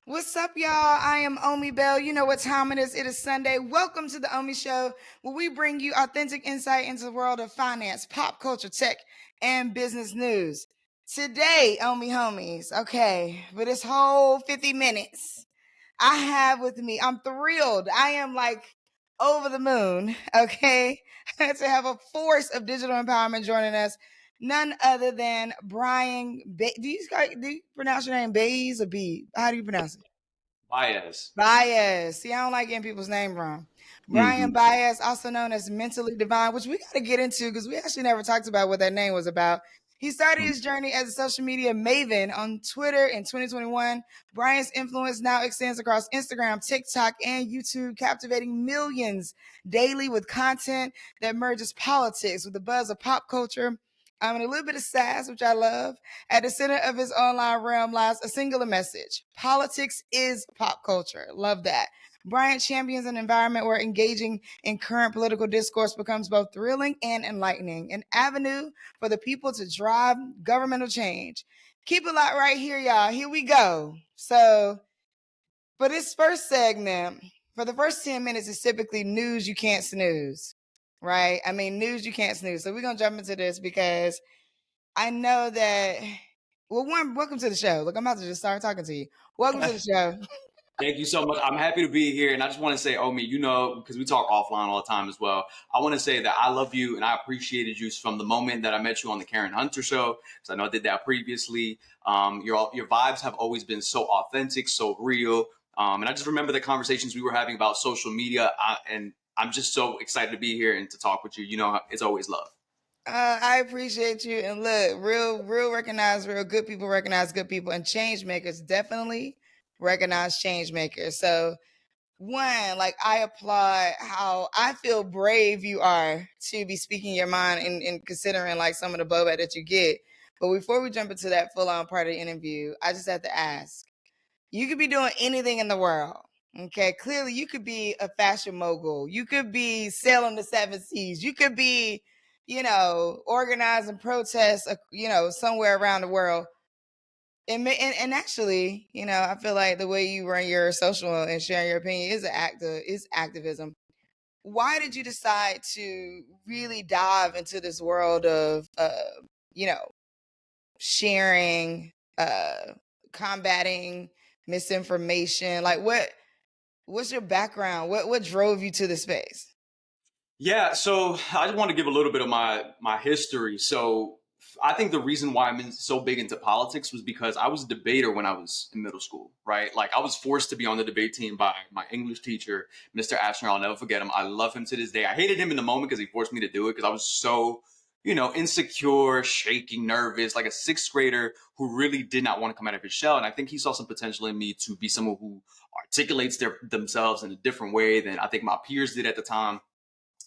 What's up, y'all? I am Omi Bell. You know what time it is. It is Sunday. Welcome to the Omi Show, where we bring you authentic insight into the world of finance, pop culture, tech, and business news. Today, Omi homies, okay, for this whole 50 minutes, I have with me, I'm thrilled. I am like over the moon, okay, to have a force of digital empowerment joining us. None other than Brian. Do you pronounce your name Baez or B? How do you pronounce it? Baez. Baez. See, I don't like getting people's name wrong. Brian Hmm. Baez, also known as Mentally Divine, which we got to get into because we actually never talked about what that name was about. He started his journey as a social media maven on Twitter in 2021. Brian's influence now extends across Instagram, TikTok, and YouTube, captivating millions daily with content that merges politics with the buzz of pop culture. And a little bit of sass, which I love. At the center of his online realm lies a singular message: politics is pop culture. Love that. Bryant champions an environment where engaging in current political discourse becomes both thrilling and enlightening, an avenue for the people to drive governmental change. Keep it locked right here, y'all. Here we go. So, for this first segment, for the first 10 minutes, it's typically news you can't snooze, right? I mean, news you can't snooze. So, we're going to jump into this because I know that. Well, one, welcome to the show. Look, I'm about to just start talking to you. Welcome to the show. Thank you so much. I'm happy to be here. And I just want to say, Omi, because we talk offline all the time as well. I want to say that I love you and I appreciated you from the moment that I met you on the Karen Hunter show, because I know I did that previously. Your vibes have always been so authentic, so real. And I just remember the conversations we were having about social media. And I'm just so excited to be here and to talk with you. You know, it's always love. I appreciate you. And look, real recognize real good people recognize good people, and change makers definitely recognize change makers. So, one, like, I applaud how I feel brave you are to be speaking your mind and considering like some of the blowback that you get. But before we jump into that full on part of the interview, I just have to ask: you could be doing anything in the world. Okay, clearly you could be a fashion mogul. You could be sailing the seven seas. You could be, organizing protests, somewhere around the world. And actually, I feel like the way you run your social and sharing your opinion is activism. Why did you decide to really dive into this world of, you know, sharing, combating misinformation? Like, what's your background? What drove you to the space? Yeah, so I just want to give a little bit of my history. So I think the reason why so big into politics was because I was a debater when I was in middle school, right? Like I was forced to be on the debate team by my English teacher, Mr. Ashner. I'll never forget him. I love him to this day. I hated him in the moment because he forced me to do it because I was so, insecure, shaking, nervous, like a sixth grader who really did not want to come out of his shell. And I think he saw some potential in me to be someone who articulates themselves in a different way than I think my peers did at the time.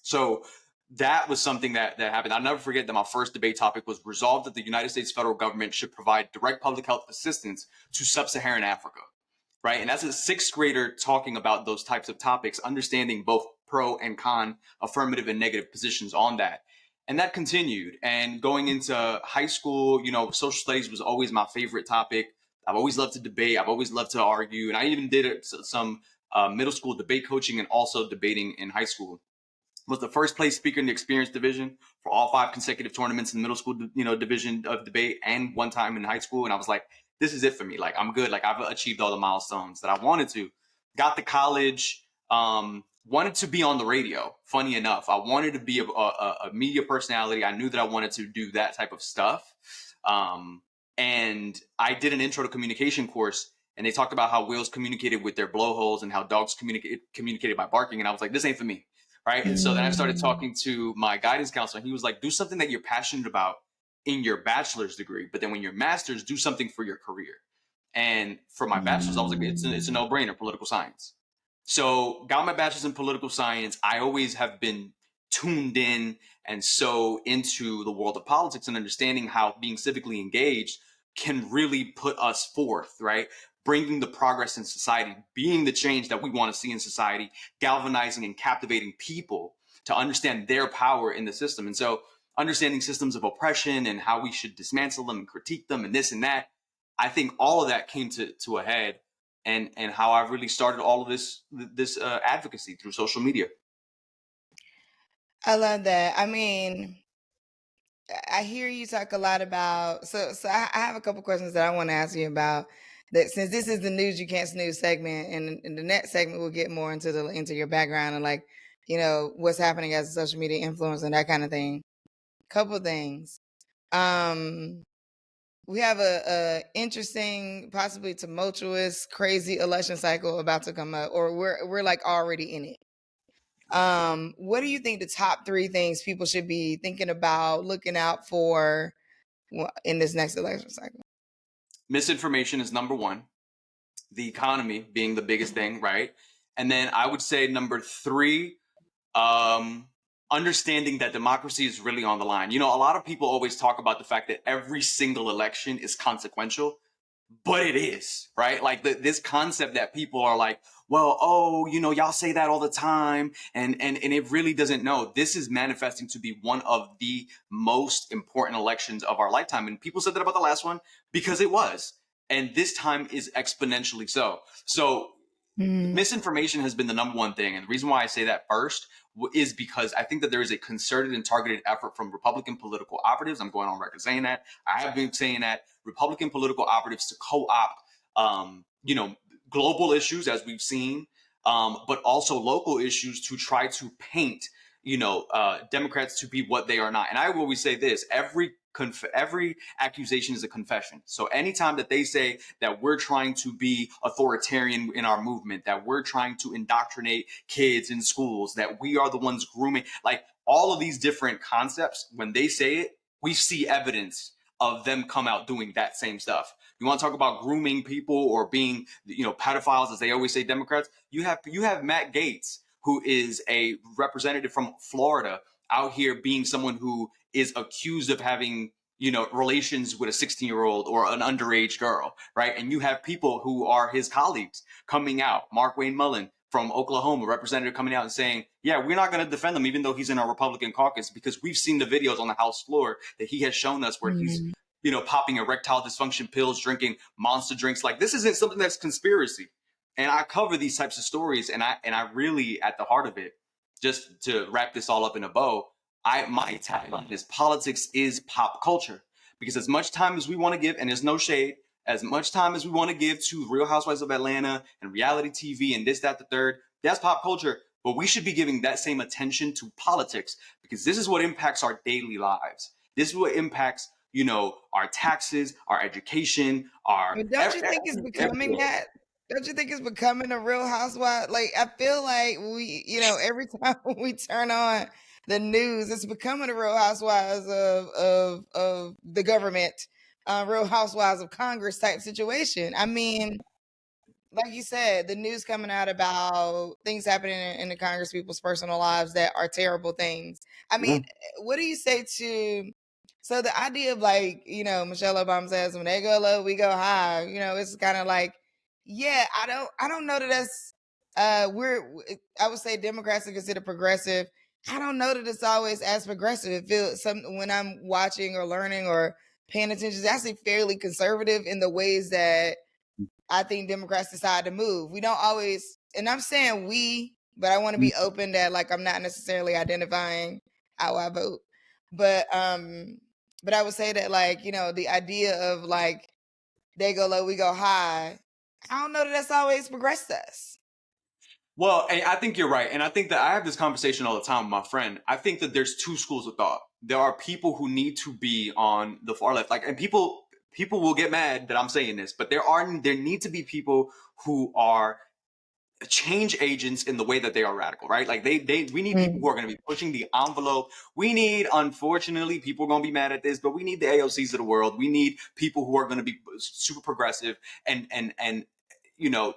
So that was something that happened. I'll never forget that my first debate topic was resolved that the United States federal government should provide direct public health assistance to sub-Saharan Africa, right? And as a sixth grader talking about those types of topics, understanding both pro and con, affirmative and negative positions on that. And that continued. And going into high school, social studies was always my favorite topic. I've always loved to debate. I've always loved to argue. And I even did some middle school debate coaching and also debating in high school. Was the first place speaker in the experience division for all 5 consecutive tournaments in the middle school, division of debate, and one time in high school. And I was like, this is it for me. Like, I'm good. Like, I've achieved all the milestones that I wanted to. Got to college, wanted to be on the radio. Funny enough, I wanted to be a media personality. I knew that I wanted to do that type of stuff. And I did an intro to communication course, and they talked about how whales communicated with their blowholes and how dogs communicated by barking. And I was like, this ain't for me. Right. And so then I started talking to my guidance counselor. He was like, do something that you're passionate about in your bachelor's degree. But then when you're master's, do something for your career. And for my bachelor's, I was like, it's a no-brainer, political science. So got my bachelor's in political science. I always have been tuned in and so into the world of politics and understanding how being civically engaged can really put us forth, right? Bringing the progress in society, being the change that we want to see in society, galvanizing and captivating people to understand their power in the system. And so understanding systems of oppression and how we should dismantle them and critique them and this and that, I think all of that came to a head. and how I've really started all of this advocacy through social media. I love that. I mean, I hear you talk a lot about I have a couple questions that I want to ask you about that, since this is the news you can't snooze segment, and in the next segment we'll get more into your background and, like, what's happening as a social media influencer and that kind of thing. Couple things. We have a interesting, possibly tumultuous, crazy election cycle about to come up, or we're like already in it. What do you think the top 3 things people should be thinking about, looking out for in this next election cycle? Misinformation is number 1. The economy being the biggest thing, right? And then I would say number 3, understanding that democracy is really on the line. A lot of people always talk about the fact that every single election is consequential, but it is, right? Like this concept that people are like, well, oh, y'all say that all the time, and it really doesn't know. This is manifesting to be one of the most important elections of our lifetime. And people said that about the last one because it was. And this time is exponentially so. So misinformation has been the number 1 thing. And the reason why I say that first is because I think that there is a concerted and targeted effort from Republican political operatives. I'm going on record saying that. I have been saying that Republican political operatives to co-opt, global issues, as we've seen, but also local issues to try to paint, Democrats to be what they are not. And I will always say this: every accusation is a confession. So anytime that they say that we're trying to be authoritarian in our movement, that we're trying to indoctrinate kids in schools, that we are the ones grooming, like all of these different concepts, when they say it, we see evidence of them come out doing that same stuff. You want to talk about grooming people or being, pedophiles, as they always say, Democrats? You have Matt Gaetz, who is a representative from Florida, out here being someone who is accused of having, relations with a 16-year-old or an underage girl, right? And you have people who are his colleagues coming out. Mark Wayne Mullen from Oklahoma, representative, coming out and saying, yeah, we're not going to defend him, even though he's in our Republican caucus, because we've seen the videos on the House floor that he has shown us where he's, popping erectile dysfunction pills, drinking monster drinks. Like, this isn't something that's conspiracy. And I cover these types of stories, and I really, at the heart of it, just to wrap this all up in a bow, my tagline is politics is pop culture. Because as much time as we want to give, and there's no shade, as much time as we want to give to Real Housewives of Atlanta and reality TV and this, that, the third, that's pop culture. But we should be giving that same attention to politics, because this is what impacts our daily lives. This is what impacts, our taxes, our education, our. But don't you think it's becoming that? Don't you think it's becoming a Real Housewife? Like, I feel like we, every time we turn on the news, it's becoming a Real Housewives of the government, Real Housewives of Congress type situation. I mean, like you said, the news coming out about things happening in the Congress people's personal lives that are terrible things. I mean, what do you say to? So the idea of, like, Michelle Obama says, when they go low, we go high. It's kind of like, yeah, I don't know that that's I would say Democrats are considered progressive. I don't know that it's always as progressive. It feels when I'm watching or learning or paying attention, it's actually fairly conservative in the ways that I think Democrats decide to move. We don't always, and I'm saying we, but I want to be open that, like, I'm not necessarily identifying how I vote. But I would say that, like, the idea of, like, they go low, we go high, I don't know that that's always progressed us. Well, I think you're right. And I think that I have this conversation all the time with my friend. I think that there's 2 schools of thought. There are people who need to be on the far left, and people will get mad that I'm saying this, but there need to be people who are change agents in the way that they are radical, right? Like we need people who are going to be pushing the envelope. We need, unfortunately, people are going to be mad at this, but we need the AOCs of the world. We need people who are going to be super progressive and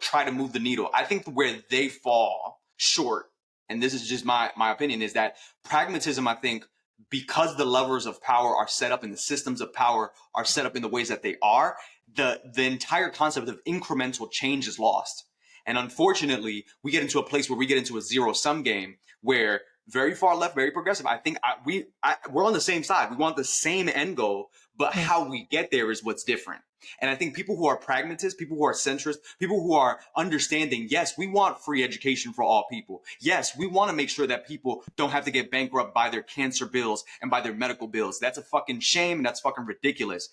try to move the needle. I think where they fall short, and this is just my opinion, is that pragmatism, I think, because the levers of power are set up and the systems of power are set up in the ways that they are, the entire concept of incremental change is lost. And unfortunately, we get into a place where we get into a zero-sum game where very far left, very progressive. I think we're on the same side. We want the same end goal, but how we get there is what's different. And I think people who are pragmatists, people who are centrist, people who are understanding, yes, we want free education for all people. Yes, we want to make sure that people don't have to get bankrupt by their cancer bills and by their medical bills. That's a fucking shame, and that's fucking ridiculous.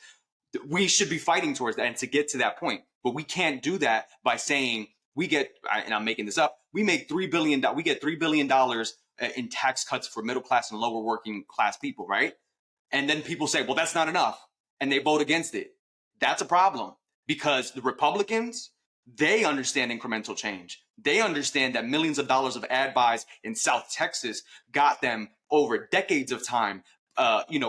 We should be fighting towards that and to get to that point. But we can't do that by saying we get, and I'm making this up, we make $3 billion, we get $3 billion in tax cuts for middle class and lower working class people, right? And then people say, well, that's not enough. And they vote against it. That's a problem, because the Republicans, they understand incremental change. They understand that millions of dollars of ad buys in South Texas got them over decades of time,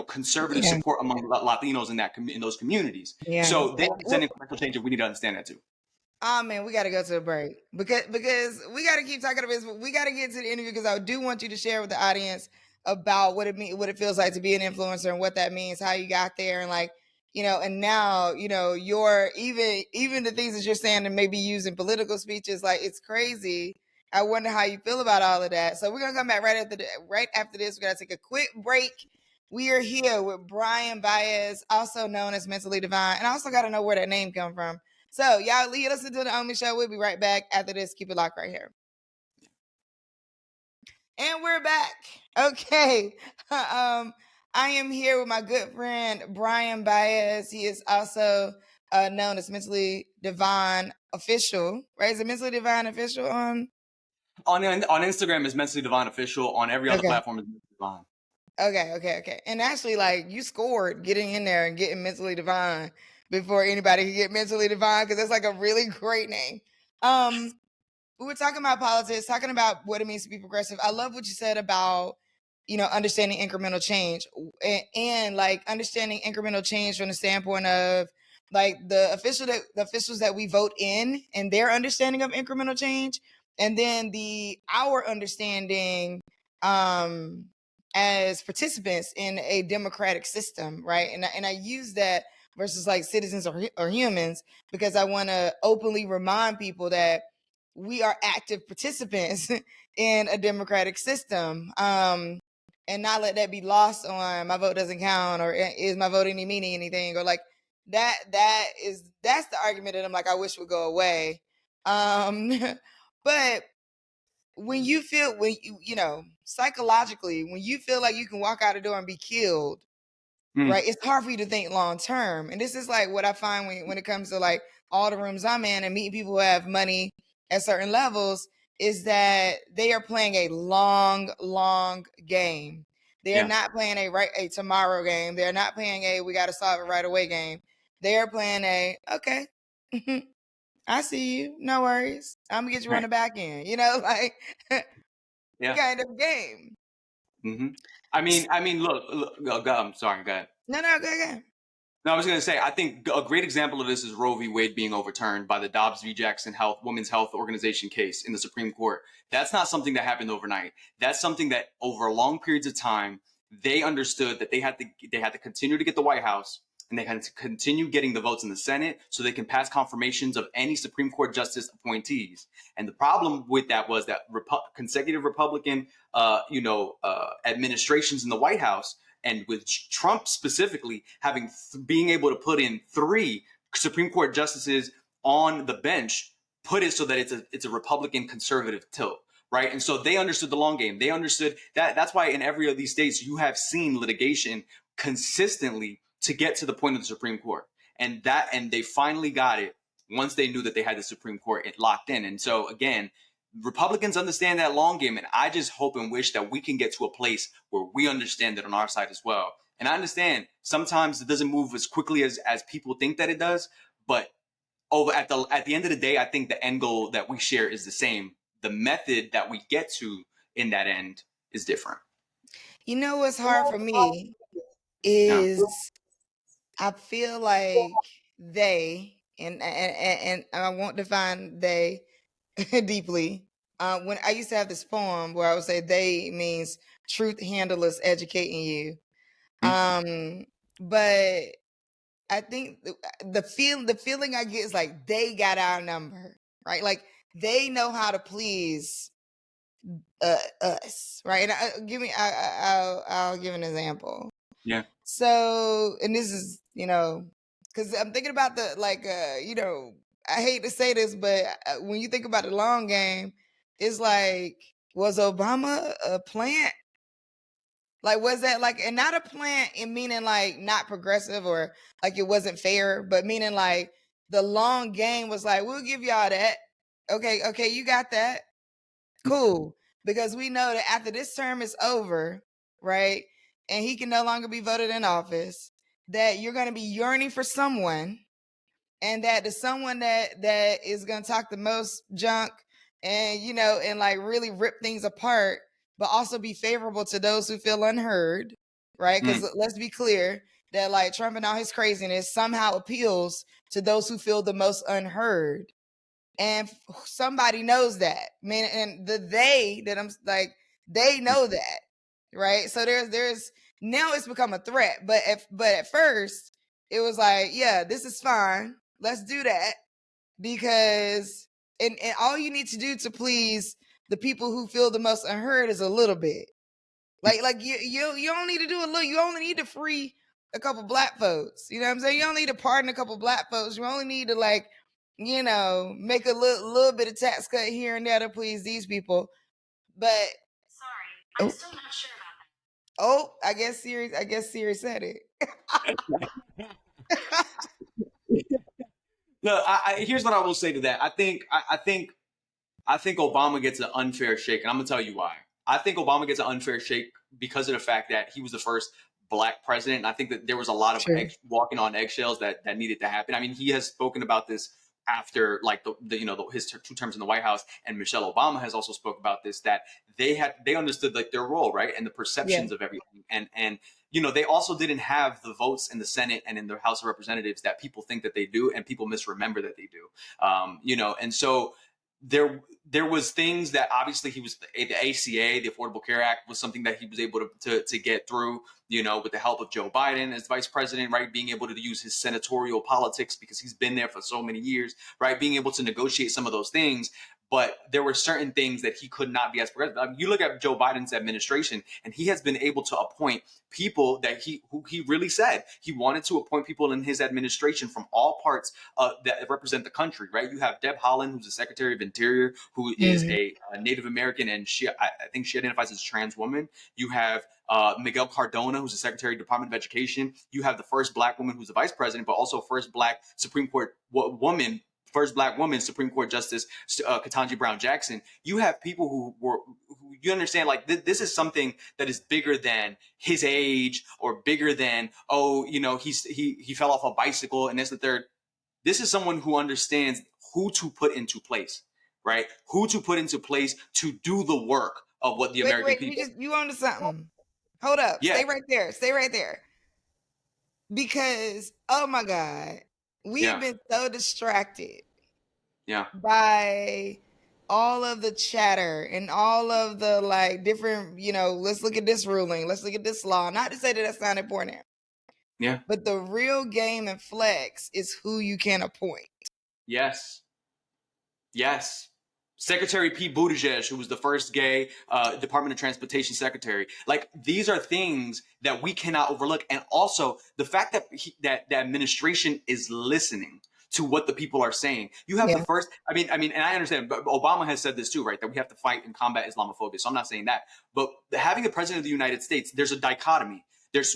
conservative support among Latinos in those communities. Yeah. So they understand incremental change, and we need to understand that too. Oh man, we got to go to a break because we got to keep talking about this. But we got to get to the interview because I do want you to share with the audience about what it feels like to be an influencer and what that means, how you got there, and and now your even the things that you're saying and maybe using political speeches, like it's crazy. I wonder how you feel about all of that. So we're gonna come back right after this. We gotta take a quick break. We are here with Brian Baez, also known as Mentally Divine, and I also got to know where that name come from. So y'all listen to the Omi Show. We'll be right back after this. Keep it locked right here. And we're back. Okay. I am here with my good friend Brian Baez. He is also known as Mentally Divine Official. Right? Is it Mentally Divine Official on Instagram is Mentally Divine Official. On every other platform is Mentally Divine. Okay. And actually, you scored getting in there and getting Mentally Divine before anybody could get Mentally Divine, because that's like a really great name. We were talking about politics, talking about what it means to be progressive. I love what you said about, understanding incremental change and understanding incremental change from the standpoint of the officials that we vote in and their understanding of incremental change, and then our understanding as participants in a democratic system, right? And I use that versus citizens or humans, because I want to openly remind people that we are active participants in a democratic system, and not let that be lost on my vote doesn't count, or is my vote any meaning anything, or that's the argument that I'm I wish would go away. But when you feel, psychologically, when you feel like you can walk out the door and be killed, right, it's hard for you to think long term. And this is what I find when it comes to all the rooms I'm in and meeting people who have money at certain levels, is that they are playing a long game. They are not playing a tomorrow game. They're not playing a we got to solve it right away game. They are playing a okay. I see you. No worries. I'm gonna get you on the back end. Kind of game. Mm-hmm. I mean, look. I'm sorry. Go ahead. No, go ahead. No, I was going to say, I think a great example of this is Roe v. Wade being overturned by the Dobbs v. Jackson Women's Health Organization case in the Supreme Court. That's not something that happened overnight. That's something that over long periods of time, they understood that they had to continue to get the White House, and they had to continue getting the votes in the Senate so they can pass confirmations of any Supreme Court justice appointees. And the problem with that was that consecutive Republican, administrations in the White House, and with Trump specifically being able to put in 3 Supreme Court justices on the bench, put it so that it's a Republican conservative tilt, right? And so they understood the long game. They understood that. That's why in every of these states you have seen litigation consistently to get to the point of the Supreme Court, and they finally got it once they knew that they had the Supreme Court locked in. And so again, Republicans understand that long game, and I just hope and wish that we can get to a place where we understand it on our side as well. And I understand sometimes it doesn't move as quickly as people think that it does, but at the end of the day, I think the end goal that we share is the same. The method that we get to in that end is different. What's hard for me is I feel like they, and I won't define they deeply. When I used to have this poem where I would say they means truth handlers educating you. But I think the feeling I get is they got our number, right? They know how to please us, right? And I'll give an example. Yeah. So, and this is, because I'm thinking about the, like, I hate to say this, but when you think about the long game, it's like, was Obama a plant? Like, was that like, and not a plant in meaning like not progressive or like it wasn't fair, but meaning like the long game was like, we'll give y'all that. Okay, you got that. Cool. Because we know that after this term is over, right, and he can no longer be voted in office, that you're going to be yearning for someone, and that the someone that is going to talk the most junk and and like really rip things apart, but also be favorable to those who feel unheard, right? Because let's be clear that like Trump and all his craziness somehow appeals to those who feel the most unheard, and somebody knows that. I mean, and the they that I'm like, they know that, right? So there's now it's become a threat, but at first it was like, yeah, this is fine, let's do that, because and all you need to do to please the people who feel the most unheard is a little bit. Like you don't need to do a little. You only need to free a couple black folks. You know what I'm saying? You don't need to pardon a couple black folks. You only need to like, make a little bit of tax cut here and there to please these people. But sorry, I'm still not sure about that. Oh, I guess Siri said it. No, here's what I will say to that. I think Obama gets an unfair shake, and I'm gonna tell you why. I think Obama gets an unfair shake because of the fact that he was the first black president. And I think that there was a lot of walking on eggshells that needed to happen. I mean, he has spoken about this after like his two terms in the White House, and Michelle Obama has also spoke about this, that they understood like their role, right, and the perceptions of everything, and they also didn't have the votes in the Senate and in the House of Representatives that people think that they do, and people misremember that they do. And so there was things that obviously he was the ACA, the Affordable Care Act, was something that he was able to get through, with the help of Joe Biden as vice president, right? Being able to use his senatorial politics because he's been there for so many years, right? Being able to negotiate some of those things. But there were certain things that he could not be as progressive. I mean, you look at Joe Biden's administration, and he has been able to appoint people who he really said he wanted to appoint people in his administration from all parts that represent the country, right? You have Deb Haaland, who's the Secretary of Interior, who is a Native American, and I think she identifies as a trans woman. You have Miguel Cardona, who's the Secretary of Department of Education. You have the first black woman who's the vice president, but also first black Supreme Court woman. First black woman Supreme Court Justice Ketanji Brown Jackson. You have people who you understand, like this is something that is bigger than his age or bigger than he fell off a bicycle and that's the third. This is someone who understands who to put into place, right? Who to put into place to do the work of what the American people. You onto something. Hold up. Yeah. Stay right there. Because oh my God, we have been so distracted. By all of the chatter and all of the like different, let's look at this ruling, let's look at this law. Not to say that that's not important. Yeah. But the real game and flex is who you can appoint. Yes. Secretary Pete Buttigieg, who was the first gay Department of Transportation secretary. Like, these are things that we cannot overlook. And also the fact that that the administration is listening to what the people are saying. You have the first, I mean, and I understand, but Obama has said this too, right? That we have to fight and combat Islamophobia. So I'm not saying that, but having the president of the United States, there's a dichotomy.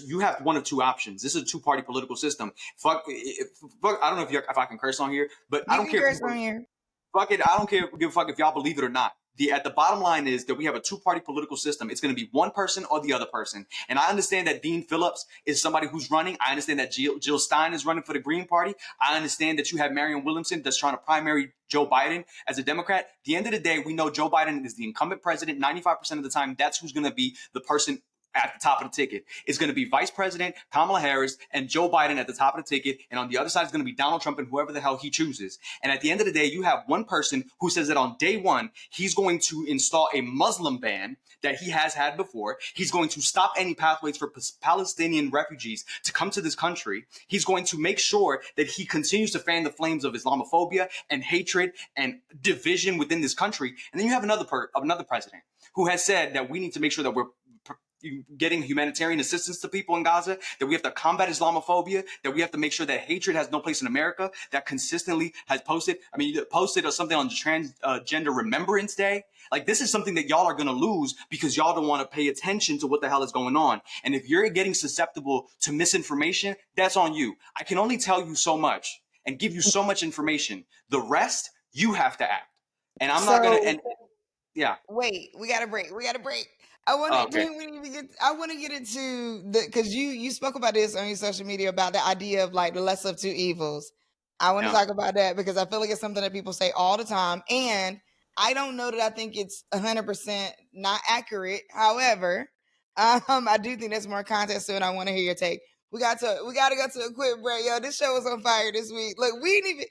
You have one of two options. This is a two-party political system. I don't know if I can curse on here, but I don't care. Curse on here. Fuck it. I don't give a fuck if y'all believe it or not. At the bottom line is that we have a two-party political system. It's going to be one person or the other person. And I understand that Dean Phillips is somebody who's running. I understand that Jill Stein is running for the Green Party. I understand that you have Marianne Williamson that's trying to primary Joe Biden as a Democrat. At the end of the day, we know Joe Biden is the incumbent president. 95% of the time, that's who's going to be the person at the top of the ticket. It's going to be Vice President Kamala Harris and Joe Biden at the top of the ticket. And on the other side is going to be Donald Trump and whoever the hell he chooses. And at the end of the day, you have one person who says that on day one, he's going to install a Muslim ban that he has had before. He's going to stop any pathways for Palestinian refugees to come to this country. He's going to make sure that he continues to fan the flames of Islamophobia and hatred and division within this country. And then you have another president who has said that we need to make sure that we're getting humanitarian assistance to people in Gaza, that we have to combat Islamophobia, that we have to make sure that hatred has no place in America, that consistently has posted, you posted something on Transgender Remembrance Day. Like, this is something that y'all are going to lose because y'all don't want to pay attention to what the hell is going on. And if you're getting susceptible to misinformation, that's on you. I can only tell you so much and give you so much information. The rest, you have to act. And I'm not going to, and yeah. Wait, we got to break. We got to break. I want to. Okay. I want to get into the, because you spoke about this on your social media about the idea of like the lesser of two evils. I want to talk about that because I feel like it's something that people say all the time, and I don't know that I think it's 100% not accurate. However, I do think there's more context to it. I want to hear your take. We got to go to a quick break, yo. This show was on fire this week. Look, we didn't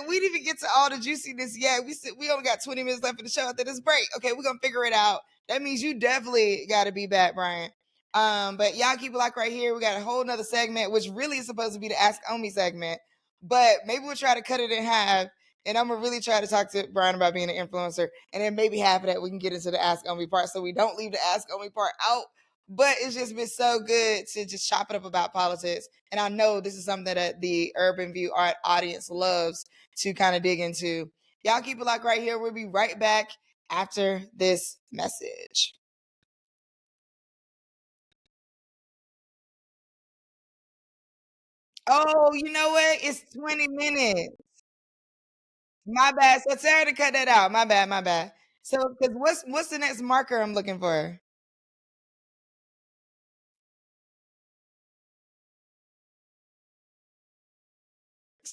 even get to all the juiciness yet. We only got 20 minutes left in the show after this break. Okay, we're gonna figure it out. That means you definitely got to be back, Brian. But y'all keep it locked right here. We got a whole nother segment, which really is supposed to be the Ask Omi segment, but maybe we'll try to cut it in half. And I'm gonna really try to talk to Brian about being an influencer, and then maybe half of that we can get into the Ask Omi part, so we don't leave the Ask Omi part out. But it's just been so good to just chop it up about politics. And I know this is something that the Urban View Art audience loves to kind of dig into. Y'all keep it locked right here. We'll be right back after this message. Oh, you know what? It's 20 minutes. My bad. So tell her to cut that out. My bad. So, because what's the next marker I'm looking for?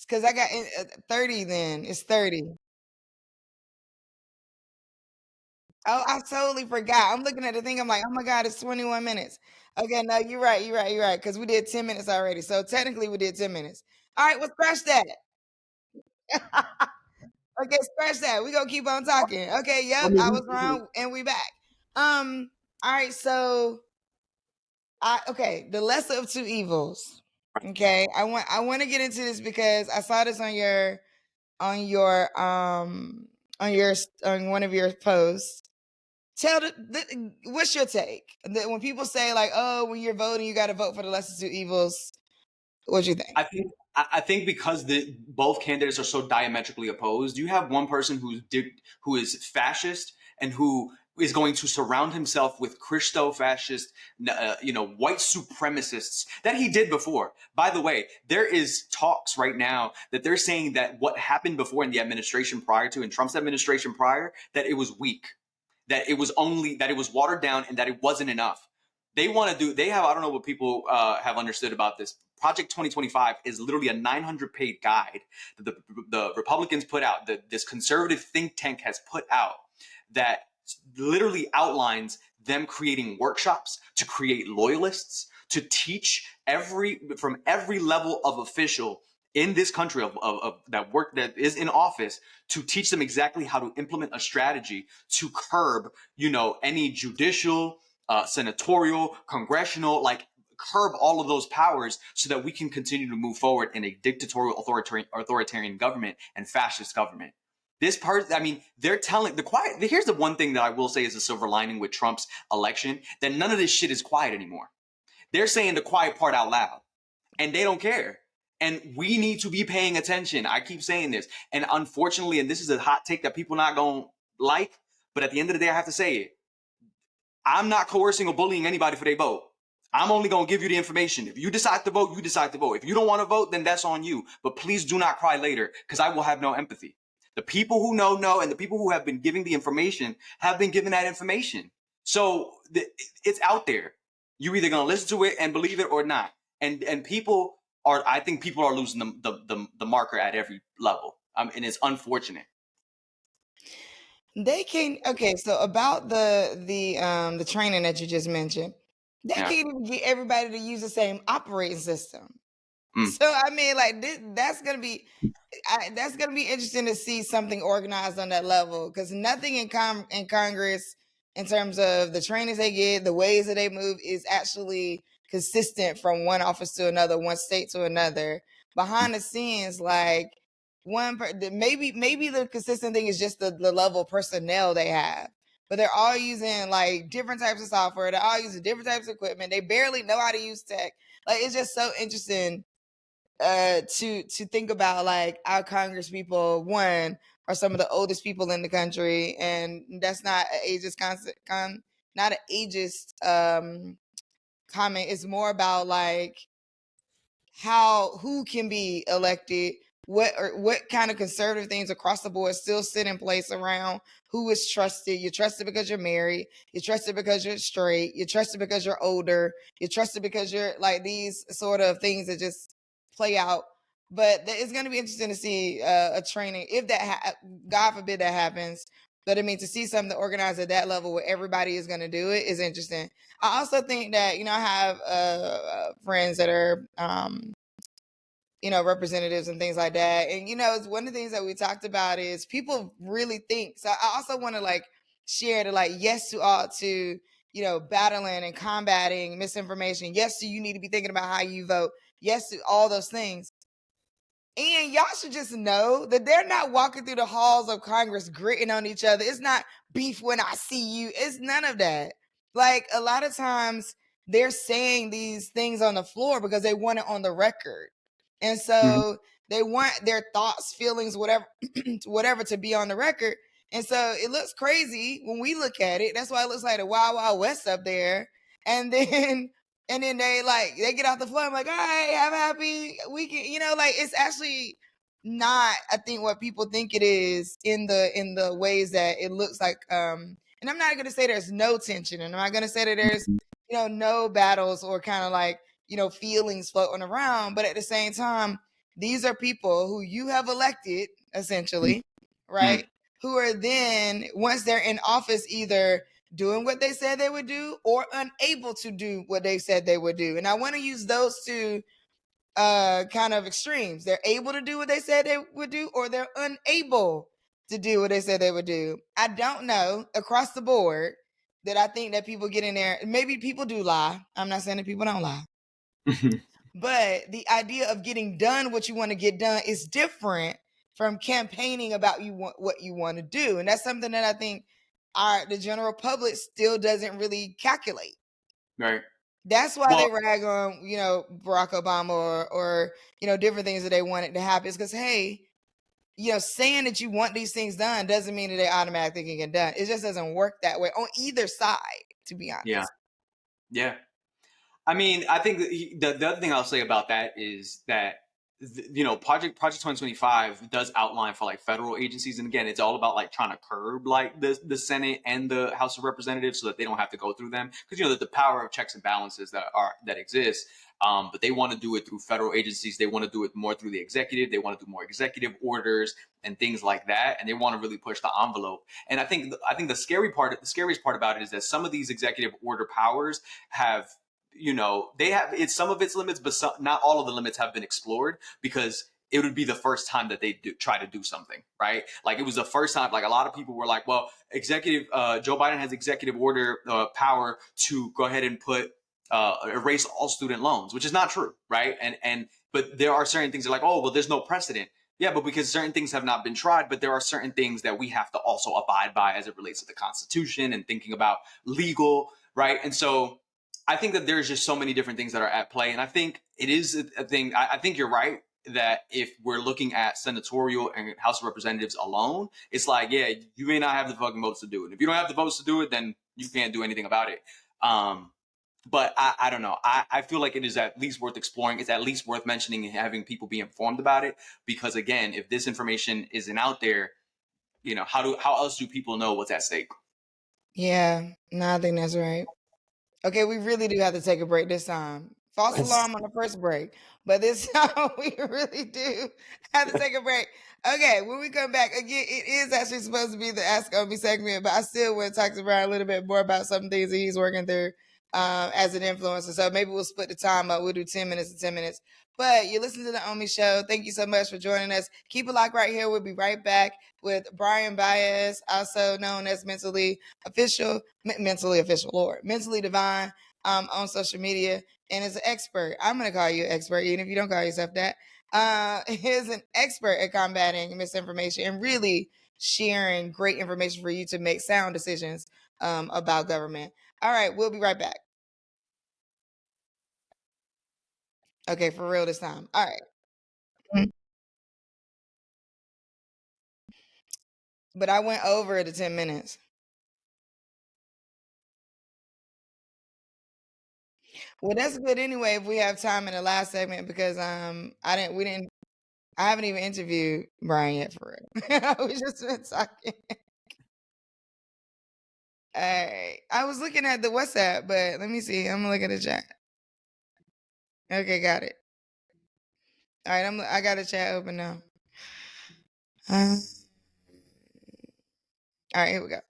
Because I got 30 then. It's 30. Oh, I totally forgot. I'm looking at the thing. I'm like, oh my God, it's 21 minutes. Okay, no, you're right. Because we did 10 minutes already. So technically we did 10 minutes. All right, well, scratch that. Okay, scratch that. We're gonna keep on talking. Okay, yep, I was wrong, and we back. All right, so the lesser of two evils. Okay, I want to get into this because I saw this on your on one of your posts. What's your take? When people say like, oh, when you're voting, you got to vote for the lesser two evils. What do you think? I think because both candidates are so diametrically opposed, you have one person who is fascist and who is going to surround himself with Christo-fascist, white supremacists that he did before. By the way, there is talks right now that they're saying that what happened before in the administration prior to, in Trump's administration prior, that it was weak, that it was watered down, and that it wasn't enough. They have, I don't know what people have understood about this. Project 2025 is literally a 900-page guide that the Republicans put out, that this conservative think tank has put out, that literally outlines them creating workshops to create loyalists, to teach from every level of official in this country of that is in office, to teach them exactly how to implement a strategy to curb, any judicial, senatorial, congressional, curb all of those powers so that we can continue to move forward in a dictatorial, authoritarian government and fascist government. This part, they're telling here's the one thing that I will say is a silver lining with Trump's election, that none of this shit is quiet anymore. They're saying the quiet part out loud, and they don't care. And we need to be paying attention. I keep saying this. And unfortunately, and this is a hot take that people not going to like, but at the end of the day, I have to say it. I'm not coercing or bullying anybody for their vote. I'm only going to give you the information. If you decide to vote, you decide to vote. If you don't want to vote, then that's on you. But please do not cry later, because I will have no empathy. The people who know, and the people who have been giving the information have been given that information. So it's out there. You're either going to listen to it and believe it or not. And I think people are losing the marker at every level. And it's unfortunate. They can so about the training that you just mentioned, they can't even get everybody to use the same operating system. So that's gonna be interesting to see something organized on that level, because nothing in Congress in terms of the trainings they get, the ways that they move, is actually consistent from one office to another, one state to another. Behind the scenes, maybe the consistent thing is just the level of personnel they have. but they're all using like different types of software. They're all using different types of equipment. They barely know how to use tech. Like, it's just so interesting to think about, like, our Congress people, one, are some of the oldest people in the country, and that's not an ageist not an ageist comment. It's more about like who can be elected, what kind of conservative things across the board still sit in place around who is trusted. You're trusted because you're married. You're trusted because you're straight. You're trusted because you're older. You're trusted because you're like these sort of things that just play out. But it's going to be interesting to see a training if that God forbid that happens. But I mean, to see something organized at that level where everybody is going to do it is interesting. I also think that, I have friends that are, representatives and things like that. And, it's one of the things that we talked about is people really think. So I also want to like share to like, yes to all to, battling and combating misinformation. Yes to you need to be thinking about how you vote. Yes to all those things. And y'all should just know that they're not walking through the halls of Congress gritting on each other. It's not beef when I see you. It's none of that. Like, a lot of times they're saying these things on the floor because they want it on the record. And so they want their thoughts, feelings, whatever, whatever to be on the record. And so it looks crazy when we look at it. That's why it looks like the Wild Wild West up there. And then they get off the floor. I'm like, all right, have a happy weekend. Like, it's actually not, I think, what people think it is in the ways that it looks like. And I'm not gonna say there's no tension, and I'm not gonna say that there's no battles or kind of like feelings floating around. But at the same time, these are people who you have elected, essentially, right? Who are then, once they're in office, either doing what they said they would do or unable to do what they said they would do. And I want to use those two kind of extremes. They're able to do what they said they would do, or they're unable to do what they said they would do. I don't know across the board that I think that people get in there. Maybe people do lie. I'm not saying that people don't lie. But the idea of getting done what you want to get done is different from campaigning about what you want to do. And that's something that I think the general public still doesn't really calculate. Right. That's why they rag on, Barack Obama or different things that they wanted to happen. It's because, hey, saying that you want these things done doesn't mean that they automatically can get done. It just doesn't work that way on either side, to be honest. Yeah. Yeah. I mean, I think the other thing I'll say about that is that Project 2025 does outline for like federal agencies, and again, it's all about like trying to curb like the Senate and the House of Representatives so that they don't have to go through them, because the power of checks and balances that exist. But they want to do it through federal agencies. They want to do it more through the executive. They want to do more executive orders and things like that, and they want to really push the envelope. And I think the scariest part about it is that some of these executive order powers have they have some of its limits, but not all of the limits have been explored, because it would be the first time that they try to do something, right? Like, it was the first time, like, a lot of people were like, well, Joe Biden has executive order power to go ahead and erase all student loans, which is not true, right? But there are certain things that are like, oh, well, there's no precedent. Yeah, but because certain things have not been tried, but there are certain things that we have to also abide by as it relates to the Constitution and thinking about legal, right? And so I think that there's just so many different things that are at play. And I think it is a thing. I think you're right that if we're looking at senatorial and House of Representatives alone, it's like, yeah, you may not have the fucking votes to do it. If you don't have the votes to do it, then you can't do anything about it. But I don't know. I feel like it is at least worth exploring. It's at least worth mentioning and having people be informed about it. Because again, if this information isn't out there, how else do people know what's at stake? Yeah, no, I think that's right. Okay, we really do have to take a break this time. False alarm on the first break, but this time we really do have to take a break. Okay, when we come back, again, it is actually supposed to be the Ask Me segment, but I still want to talk to Brian a little bit more about some things that he's working through as an influencer. So maybe we'll split the time up. We'll do 10 minutes and 10 minutes. But you listen to the Omi Show. Thank you so much for joining us. Keep it locked right here. We'll be right back with Brian Baez, also known as Mentally Divine on social media, and is an expert. I'm going to call you an expert, even if you don't call yourself that. Is an expert at combating misinformation and really sharing great information for you to make sound decisions about government. All right, we'll be right back. Okay, for real this time. All right. Mhm. But I went over the 10 minutes. Well, that's good anyway if we have time in the last segment because I haven't even interviewed Brian yet for real. We just been talking. All right. I was looking at the WhatsApp, but let me see. I'm gonna look at the chat. Okay, got it. All right, I got the chat open now. All right, here we go.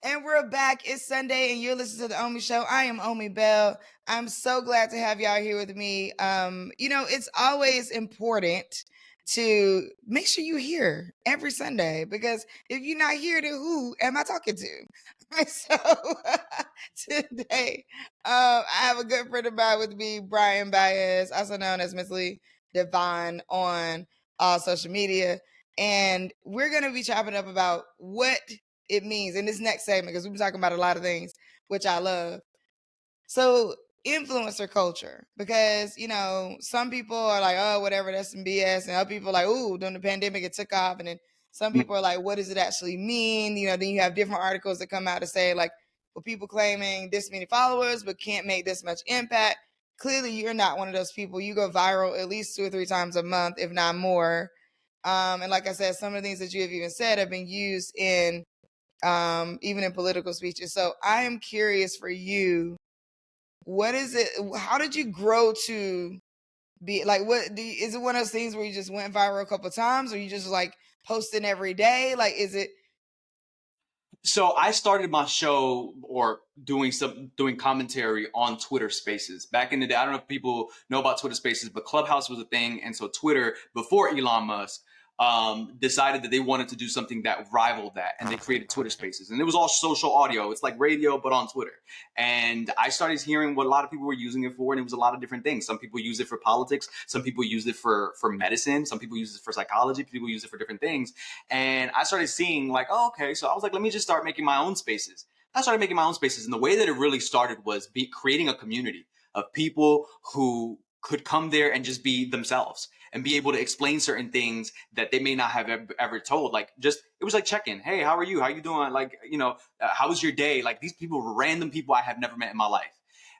And we're back. It's Sunday, and you're listening to the Omi Show. I am Omi Bell. I'm so glad to have y'all here with me. It's always important to make sure you're here every Sunday because if you're not here, then who am I talking to? So today, I have a good friend of mine with me, Brian Baez, also known as Miss Lee Devon on all social media. And we're going to be chopping up about what it means in this next segment because we've been talking about a lot of things, which I love. So influencer culture, because some people are like, oh, whatever, that's some BS, and other people are like, ooh, during the pandemic it took off, and then some people are like, what does it actually mean? Then you have different articles that come out to say like, well, people claiming this many followers but can't make this much impact. Clearly, you're not one of those people. You go viral at least 2 or 3 times a month, if not more. And like I said, some of the things that you have even said have been used in even in political speeches. So I am curious for you, what is it? How did you grow to be like? Is it one of those things where you just went viral a couple of times, or you just like posting every day? Like, is it? So I started my show or doing commentary on Twitter Spaces back in the day. I don't know if people know about Twitter Spaces, but Clubhouse was a thing, and so Twitter before Elon Musk decided that they wanted to do something that rivaled that, and they created Twitter Spaces, and it was all social audio. It's like radio, but on Twitter. And I started hearing what a lot of people were using it for, and it was a lot of different things. Some people use it for politics, some people use it for medicine, some people use it for psychology, people use it for different things. And I started seeing like, oh, okay. So I was like, let me just start making my own spaces. I started making my own spaces, and the way that it really started was creating a community of people who could come there and just be themselves and be able to explain certain things that they may not have ever told. Like just, it was like check-in. Hey, how are you? How you doing? Like, how was your day? Like these people were random people I have never met in my life.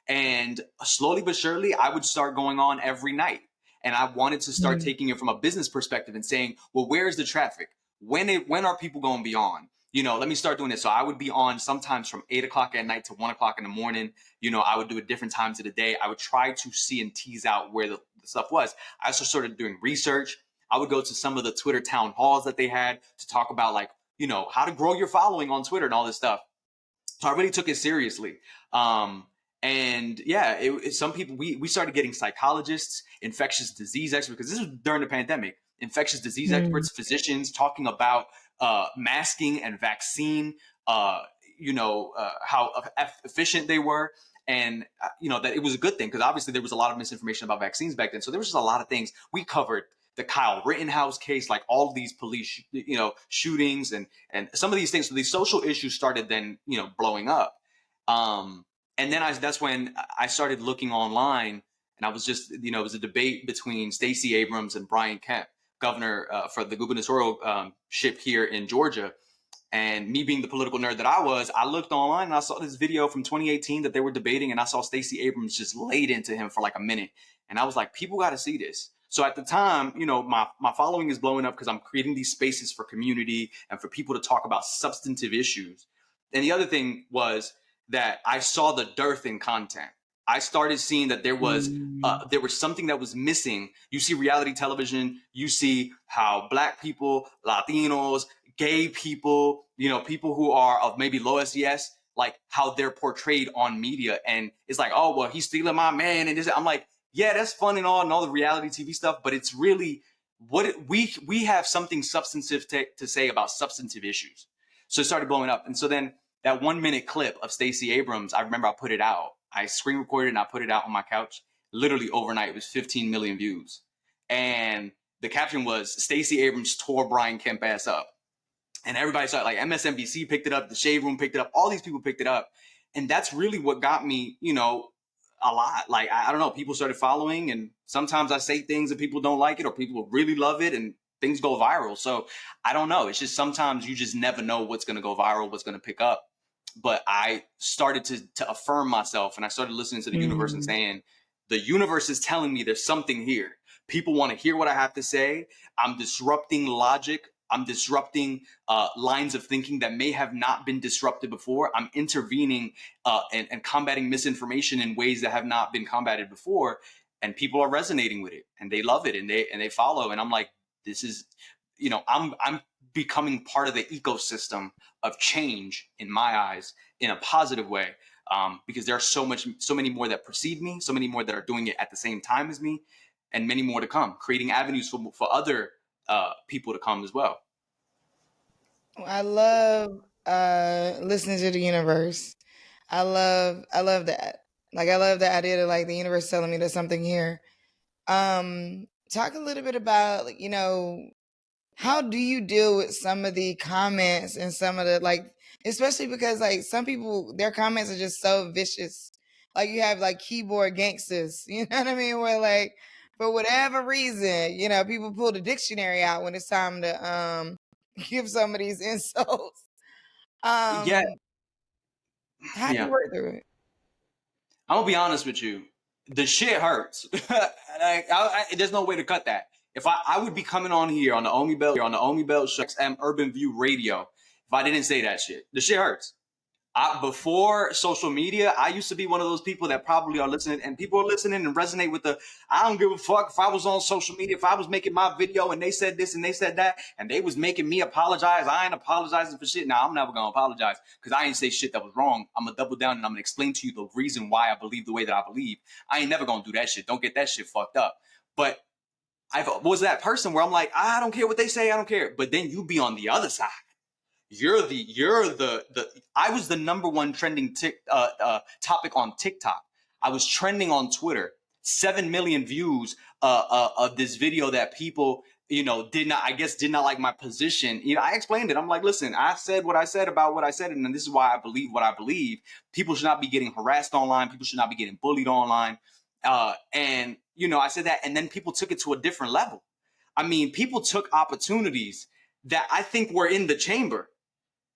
And slowly but surely, I would start going on every night. And I wanted to start taking it from a business perspective and saying, well, where's the traffic? When are people going to be on? Let me start doing this. So I would be on sometimes from 8 o'clock at night to 1 o'clock in the morning. I would do it different times of the day. I would try to see and tease out where the stuff was. I also started doing research. I would go to some of the Twitter town halls that they had to talk about like, how to grow your following on Twitter and all this stuff. So I really took it seriously. And yeah, some people, we started getting psychologists, infectious disease experts, because this was during the pandemic, infectious disease experts, physicians talking about masking and vaccine, how efficient they were. And, that it was a good thing because obviously there was a lot of misinformation about vaccines back then. So there was just a lot of things we covered. The Kyle Rittenhouse case, like all of these police, shootings and some of these things. So these social issues started then, blowing up. And then that's when I started looking online, and I was just, it was a debate between Stacey Abrams and Brian Kemp, governor for the gubernatorialship here in Georgia. And me being the political nerd that I was, I looked online and I saw this video from 2018 that they were debating, and I saw Stacey Abrams just laid into him for like a minute. And I was like, people got to see this. So at the time, my following is blowing up because I'm creating these spaces for community and for people to talk about substantive issues. And the other thing was that I saw the dearth in content. I started seeing that there was something that was missing. You see reality television, you see how Black people, Latinos, gay people, people who are of maybe low SES, like how they're portrayed on media. And it's like, oh, well, he's stealing my man. And I'm like, yeah, that's fun and all the reality TV stuff. But it's really we have something substantive to say about substantive issues. So it started blowing up. And so then that 1 minute clip of Stacey Abrams, I remember I put it out. I screen recorded and I put it out on my couch. Literally overnight, it was 15 million views. And the caption was, Stacey Abrams tore Brian Kemp ass up. And everybody started, like MSNBC picked it up, the Shade Room picked it up, all these people picked it up. And that's really what got me, you know, a lot. Like, I don't know, people started following, and sometimes I say things and people don't like it, or people really love it and things go viral. So I don't know. It's just sometimes you just never know what's going to go viral, what's going to pick up. But I started to affirm myself, and I started listening to the universe and saying, the universe is telling me there's something here. People want to hear what I have to say. I'm disrupting logic. I'm disrupting lines of thinking that may have not been disrupted before. I'm intervening and combating misinformation in ways that have not been combated before, and people are resonating with it, and they love it, and they follow. And I'm like, this is, you know, I'm becoming part of the ecosystem of change in my eyes in a positive way, because there are so many more that precede me, so many more that are doing it at the same time as me, and many more to come, creating avenues for other people to come as well. I love listening to the universe. I love that. Like I love the idea that like the universe telling me there's something here. Talk a little bit about like, you know, how do you deal with some of the comments and some of the like, especially because like some people their comments are just so vicious. Like you have like keyboard gangsters, you know what I mean? Where like for whatever reason, you know, people pull the dictionary out when it's time to give some of these insults. Yeah, Um, how do you yeah. work through it? I'm gonna be honest with you. The shit hurts. There's no way to cut that. If I would be coming on here on the Omi Bell show, XM Urban View Radio, if I didn't say that shit, the shit hurts. Before social media, I used to be one of those people that probably are listening, and people are listening and resonate with the, I don't give a fuck if I was on social media, if I was making my video and they said this and they said that, and they was making me apologize. I ain't apologizing for shit. Now, I'm never going to apologize because I ain't say shit that was wrong. I'm going to double down and I'm going to explain to you the reason why I believe the way that I believe. I ain't never going to do that shit. Don't get that shit fucked up. But I was that person where I'm like, I don't care what they say. I don't care. But then you be on the other side. You're the I was the number one trending topic on TikTok. I was trending on Twitter. 7 million views of this video that people, you know, did not like my position. You know, I explained it. I'm like, listen, I said what I said about what I said, and this is why I believe what I believe. People should not be getting harassed online. People should not be getting bullied online. And you know, I said that, and then people took it to a different level. I mean, people took opportunities that I think were in the chamber.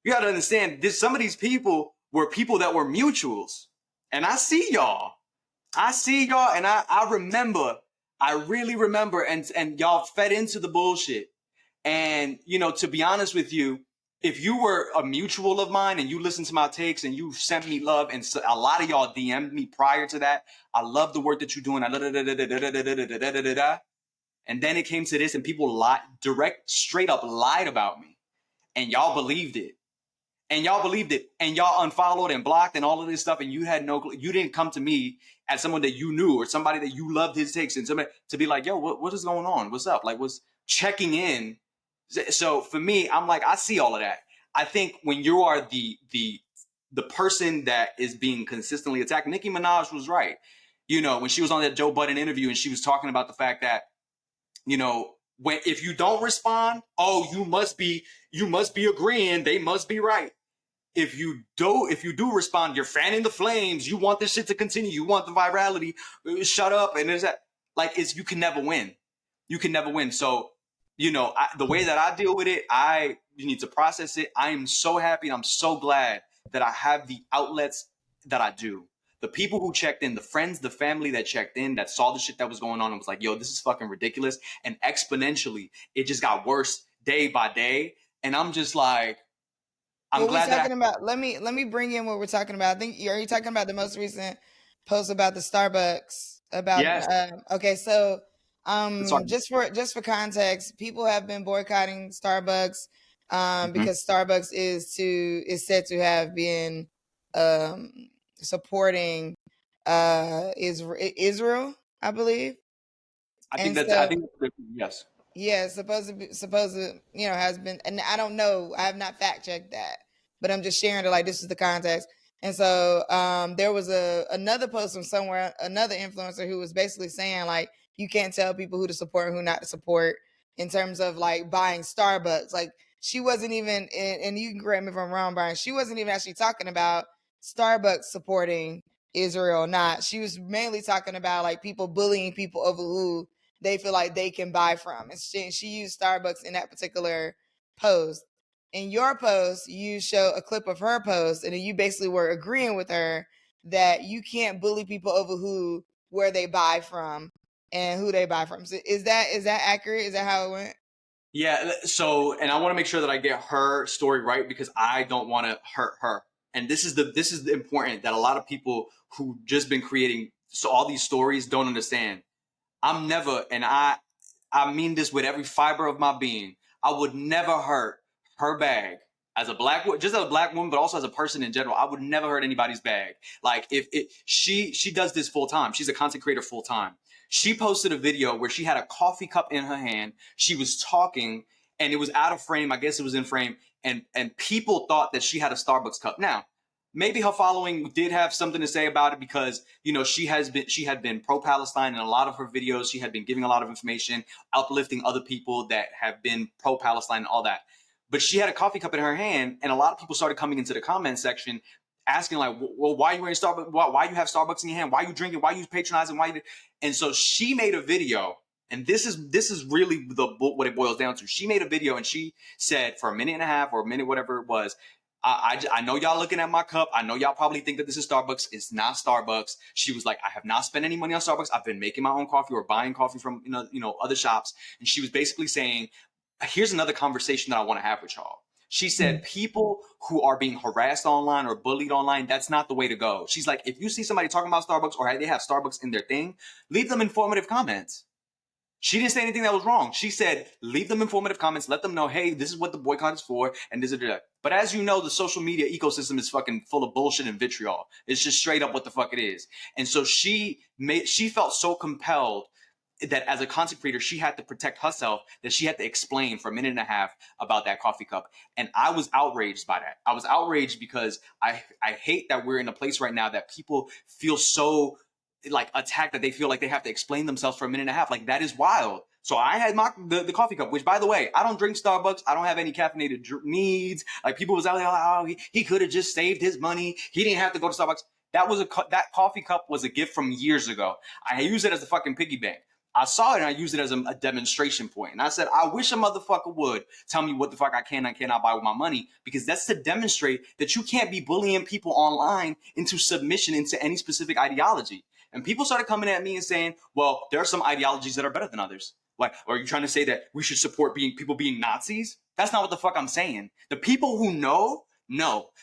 You got to understand this. Some of these people were people that were mutuals, and I see y'all. And I remember. I really remember, and y'all fed into the bullshit. And you know, to be honest with you, if you were a mutual of mine and you listened to my takes and you sent me love, and so, a lot of y'all DM'd me prior to that, I love the work that you're doing. And then it came to this, and people straight up lied about me, and y'all believed it. And y'all unfollowed and blocked and all of this stuff, and you had you didn't come to me as someone that you knew or somebody that you loved his takes, and somebody to be like, yo, what is going on? What's up? Like, was checking in. So for me, I'm like, I see all of that. I think when you are the person that is being consistently attacked, Nicki Minaj was right. You know, when she was on that Joe Budden interview and she was talking about the fact that, you know, if you don't respond, oh, you must be agreeing, they must be right. If you do respond, you're fanning the flames. You want this shit to continue. You want the virality. Shut up. And there's that, like, you can never win. You can never win. So, you know, the way that I deal with it, you need to process it. I am so happy and I'm so glad that I have the outlets that I do. The people who checked in, the friends, the family that checked in, that saw the shit that was going on and was like, yo, this is fucking ridiculous. And exponentially, it just got worse day by day. And I'm just like, I'm glad that about? Let me bring in what we're talking about. I think are you talking about the most recent post about the Starbucks? About yes. okay, so Sorry. just for context, people have been boycotting Starbucks Mm-hmm. because Starbucks is said to have been supporting Israel, I believe. I think And that's. I so think yes. yeah, supposed to, you know, has been, and I don't know, I have not fact checked that, but I'm just sharing it like this is the context. And so there was another post from somewhere, another influencer who was basically saying like you can't tell people who to support and who not to support in terms of like buying Starbucks. Like she wasn't even, and you can correct me if I'm wrong, Brian, she wasn't even actually talking about Starbucks supporting Israel or not. She was mainly talking about like people bullying people over who they feel like they can buy from. And she used Starbucks in that particular post. In your post, you show a clip of her post, and then you basically were agreeing with her that you can't bully people over where they buy from and who they buy from. So is that accurate? Is that how it went? Yeah. So, and I want to make sure that I get her story right because I don't want to hurt her. And this is the important that a lot of people who just been creating all these stories don't understand. I'm never, and I mean this with every fiber of my being. I would never hurt her bag as a black woman, just as a black woman, but also as a person in general. I would never hurt anybody's bag. Like if she does this full time. She's a content creator full time. She posted a video where she had a coffee cup in her hand. She was talking, and it was out of frame. I guess it was in frame, and people thought that she had a Starbucks cup. Now, maybe her following did have something to say about it because she had been pro-Palestine in a lot of her videos. She had been giving a lot of information, uplifting other people that have been pro-Palestine and all that. But she had a coffee cup in her hand, and a lot of people started coming into the comment section asking like, well, why are you wearing Starbucks? Why you have Starbucks in your hand? Why are you drinking? Why are you patronizing? And so she made a video, and this is really what it boils down to. She made a video and she said for a minute and a half or a minute, whatever it was, I know y'all looking at my cup. I know y'all probably think that this is Starbucks. It's not Starbucks. She was like, I have not spent any money on Starbucks. I've been making my own coffee or buying coffee from other shops. And she was basically saying, here's another conversation that I want to have with y'all. She said, people who are being harassed online or bullied online, that's not the way to go. She's like, if you see somebody talking about Starbucks or they have Starbucks in their thing, leave them informative comments. She didn't say anything that was wrong. She said, leave them informative comments, let them know, hey, this is what the boycott is for, and this is that. But as you know, the social media ecosystem is fucking full of bullshit and vitriol. It's just straight up what the fuck it is. And so she felt so compelled that as a content creator, she had to protect herself, that she had to explain for a minute and a half about that coffee cup. And I was outraged by that. I was outraged because I hate that we're in a place right now that people feel so like attacked that they feel like they have to explain themselves for a minute and a half. Like that is wild. So I had the coffee cup, which by the way, I don't drink Starbucks. I don't have any caffeinated needs. Like people was out there, oh, he could have just saved his money. He didn't have to go to Starbucks. That coffee cup was a gift from years ago. I used it as a fucking piggy bank. I saw it and I used it as a demonstration point. And I said, I wish a motherfucker would tell me what the fuck I can and cannot buy with my money, because that's to demonstrate that you can't be bullying people online into submission into any specific ideology. And people started coming at me and saying, well, there are some ideologies that are better than others. Like, are you trying to say that we should support people being Nazis? That's not what the fuck I'm saying. The people who know.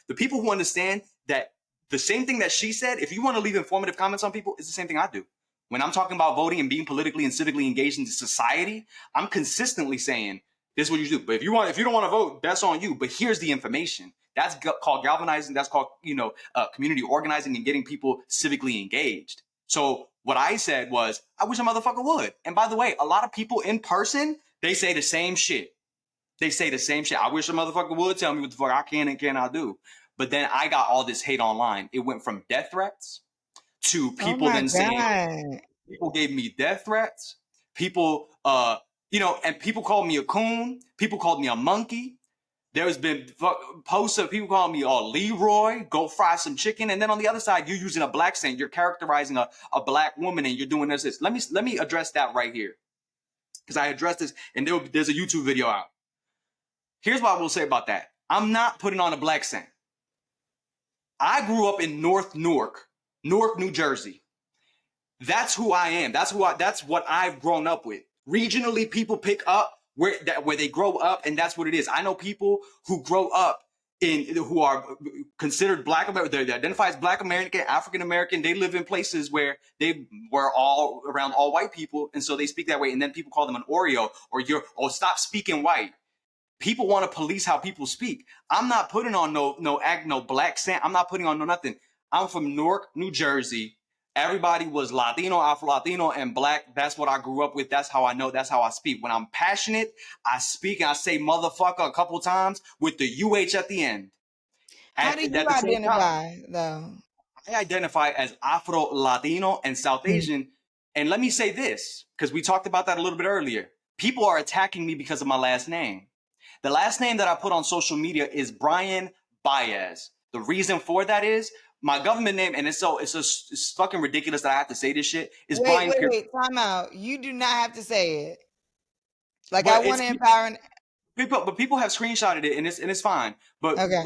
The people who understand that the same thing that she said, if you want to leave informative comments on people, it's the same thing I do. When I'm talking about voting and being politically and civically engaged in society, I'm consistently saying, this is what you do. But if you don't want to vote, that's on you. But here's the information. That's called galvanizing. That's called, community organizing and getting people civically engaged. So what I said was, I wish a motherfucker would. And by the way, a lot of people in person, they say the same shit. I wish a motherfucker would tell me what the fuck I can and cannot do. But then I got all this hate online. It went from death threats to people saying, people gave me death threats. People, and people called me a coon. People called me a monkey. There's been posts of people calling me, Leroy, go fry some chicken. And then on the other side, you're using a black saint. You're characterizing a black woman and you're doing this. Let me address that right here. Because I addressed this and there's a YouTube video out. Here's what I will say about that. I'm not putting on a black saint. I grew up in Newark, New Jersey. That's who I am. That's what I've grown up with. Regionally, people pick up where they grow up, and that's what it is. I know people who grow up who are considered Black American. They identify as Black American, African American. They live in places where they were all around all white people, and so they speak that way. And then people call them an Oreo or stop speaking white. People want to police how people speak. I'm not putting on no black sand. I'm not putting on no nothing. I'm from Newark, New Jersey. Everybody was Latino, Afro-Latino, and Black. That's what I grew up with. That's how I know. That's how I speak. When I'm passionate, I speak and I say motherfucker a couple times with the UH at the end. How do you identify, though? I identify as Afro-Latino and South Asian. And let me say this, because we talked about that a little bit earlier. People are attacking me because of my last name. The last name that I put on social media is Brian Baez. The reason for that is my government name, and it's fucking ridiculous that I have to say this shit, is Brian Pierce. Wait, time out. You do not have to say it. Like, I But want it's to empower. people have screenshotted it, and it's fine. But Okay.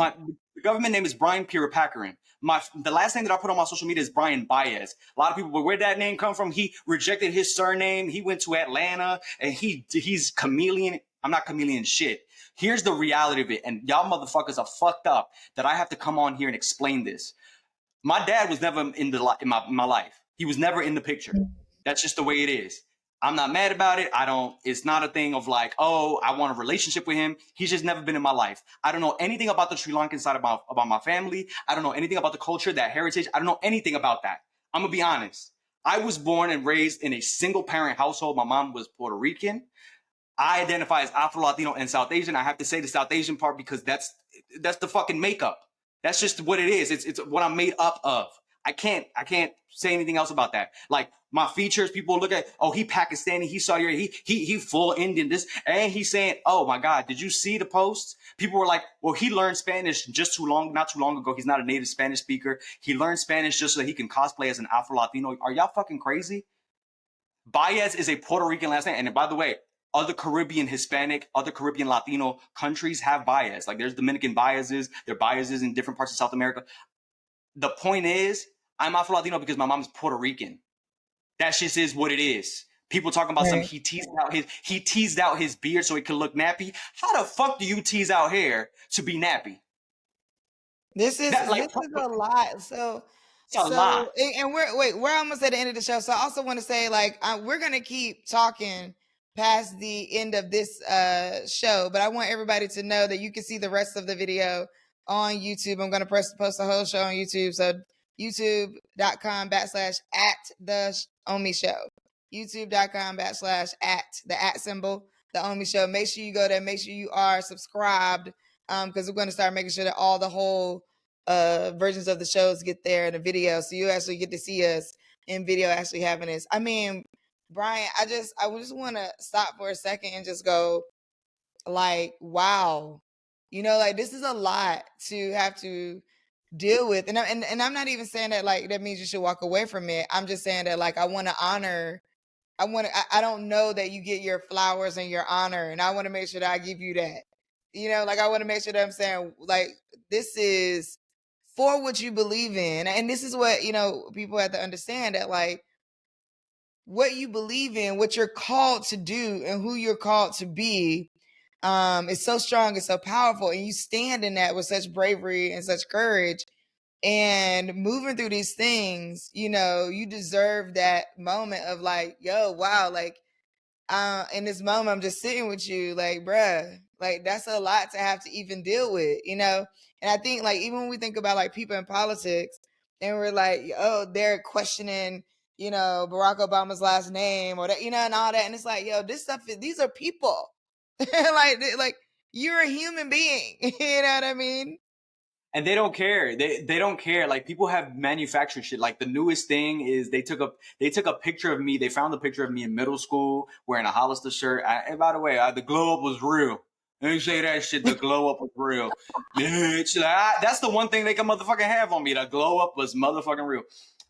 the government name is Brian Piripacarin. The last name that I put on my social media is Brian Baez. A lot of people, but where'd that name come from? He rejected his surname. He went to Atlanta, and he's chameleon. I'm not chameleon shit. Here's the reality of it, and y'all motherfuckers are fucked up that I have to come on here and explain this. My dad was never in my life. He was never in the picture. That's just the way it is. I'm not mad about it. It's not a thing of like, oh, I want a relationship with him. He's just never been in my life. I don't know anything about the Sri Lankan side about my family. I don't know anything about the culture, that heritage. I don't know anything about that. I'm going to be honest. I was born and raised in a single parent household. My mom was Puerto Rican. I identify as Afro-Latino and South Asian. I have to say the South Asian part because that's the fucking makeup. That's just what it is. It's what I'm made up of. I can't say anything else about that. Like my features, people look at, oh, he Pakistani, he Saudi Arabia, he full Indian, this, and he's saying, oh my God, did you see the posts? People were like, well, he learned Spanish not too long ago. He's not a native Spanish speaker. He learned Spanish just so that he can cosplay as an Afro-Latino. Are y'all fucking crazy? Baez is a Puerto Rican last name. And by the way, other Caribbean Hispanic, other Caribbean Latino countries have Baez. Like there's Dominican Baezes, there are Baezes in different parts of South America. The point is, I'm Afro-Latino because my mom's Puerto Rican. That just is what it is. People talking about he teased out his beard so it could look nappy. How the fuck do you tease out hair to be nappy? This is a lot. And we're almost at the end of the show. So I also want to say, like, we're gonna keep talking past the end of this show, but I want everybody to know that you can see the rest of the video on YouTube. I'm gonna post the whole show on YouTube. So youtube.com/@the-omi-show. youtube.com/@the @symbol, the Omi Show. Make sure you go there. Make sure you are subscribed, because we're going to start making sure that all the whole versions of the shows get there in the video, so you actually get to see us in video actually having this. I mean, Brian, I just want to stop for a second and just go, like, wow, like this is a lot to have to deal with, and I'm not even saying that like that means you should walk away from it. I'm just saying that like I want to honor. I don't know that you get your flowers and your honor, and I want to make sure that I give you that. Like I want to make sure that I'm saying like this is for what you believe in, and this is what people have to understand, that like what you believe in, what you're called to do, and who you're called to be, is so strong and so powerful, and you stand in that with such bravery and such courage. And moving through these things, you deserve that moment of like, yo, wow, like, in this moment, I'm just sitting with you, like, bruh, like that's a lot to have to even deal with, And I think like, even when we think about like people in politics and we're like, oh, they're questioning, Barack Obama's last name or that, and all that. And it's like, yo, this stuff, these are people. like you're a human being, you know what I mean? And they don't care. They don't care. Like people have manufactured shit. Like the newest thing is they took a picture of me. They found a picture of me in middle school wearing a Hollister shirt. And by the way, the glow up was real. Let me say that shit. The glow up was real. Bitch. That's the one thing they can motherfucking have on me. The glow up was motherfucking real.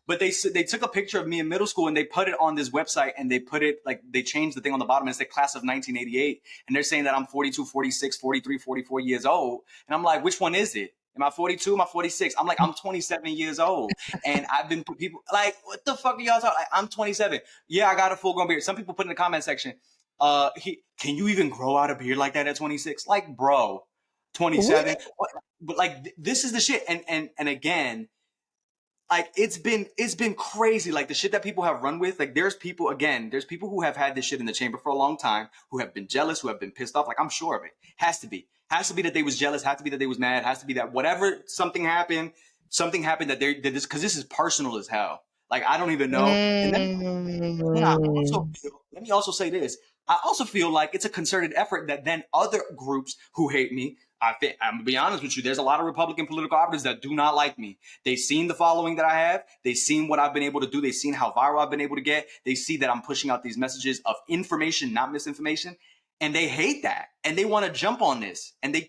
But they took a picture of me in middle school and they put it on this website and they put it like they changed the thing on the bottom and it's the class of 1988. And they're saying that I'm 42, 46, 43, 44 years old. And I'm like, which one is it? Am I 42? Am I 46? I'm like, I'm 27 years old. And I've been people like, what the fuck are y'all talking? Like, I'm 27. Yeah, I got a full grown beard. Some people put in the comment section, can you even grow out a beard like that at 26? Like, bro, 27. But like, this is the shit. And again, like it's been crazy. Like the shit that people have run with. Like there's people who have had this shit in the chamber for a long time, who have been jealous, who have been pissed off. Like I'm sure of it. Has to be that they was jealous. Has to be that they was mad. Has to be that whatever something happened that they did this because this is personal as hell. Like I don't even know. And then let me also say this. I also feel like it's a concerted effort that then other groups who hate me. I'm gonna be honest with you. There's a lot of Republican political operatives that do not like me. They've seen the following that I have. They've seen what I've been able to do. They've seen how viral I've been able to get. They see that I'm pushing out these messages of information, not misinformation. And they hate that. And they want to jump on this. And the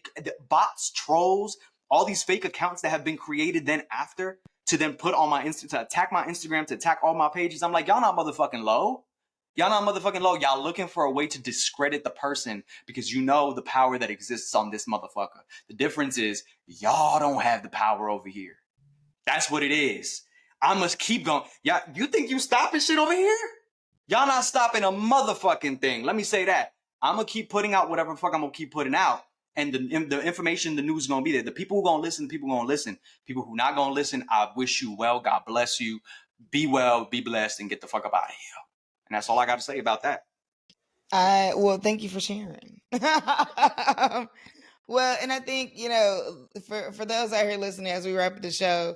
bots, trolls, all these fake accounts that have been created then after to then put on my to attack my Instagram, to attack all my pages. I'm like, y'all not motherfucking low. Y'all not motherfucking low. Y'all looking for a way to discredit the person because you know the power that exists on this motherfucker. The difference is y'all don't have the power over here. That's what it is. I must keep going. Yeah, you think you stopping shit over here? Y'all not stopping a motherfucking thing. Let me say that. I'm going to keep putting out whatever the fuck I'm going to keep putting out. And the information, the news is going to be there. The people who going to listen, people going to listen. People who not going to listen, I wish you well. God bless you. Be well, be blessed, and get the fuck up out of here. And that's all I got to say about that. Well, thank you for sharing. Well, and I think, for those out here listening as we wrap up the show,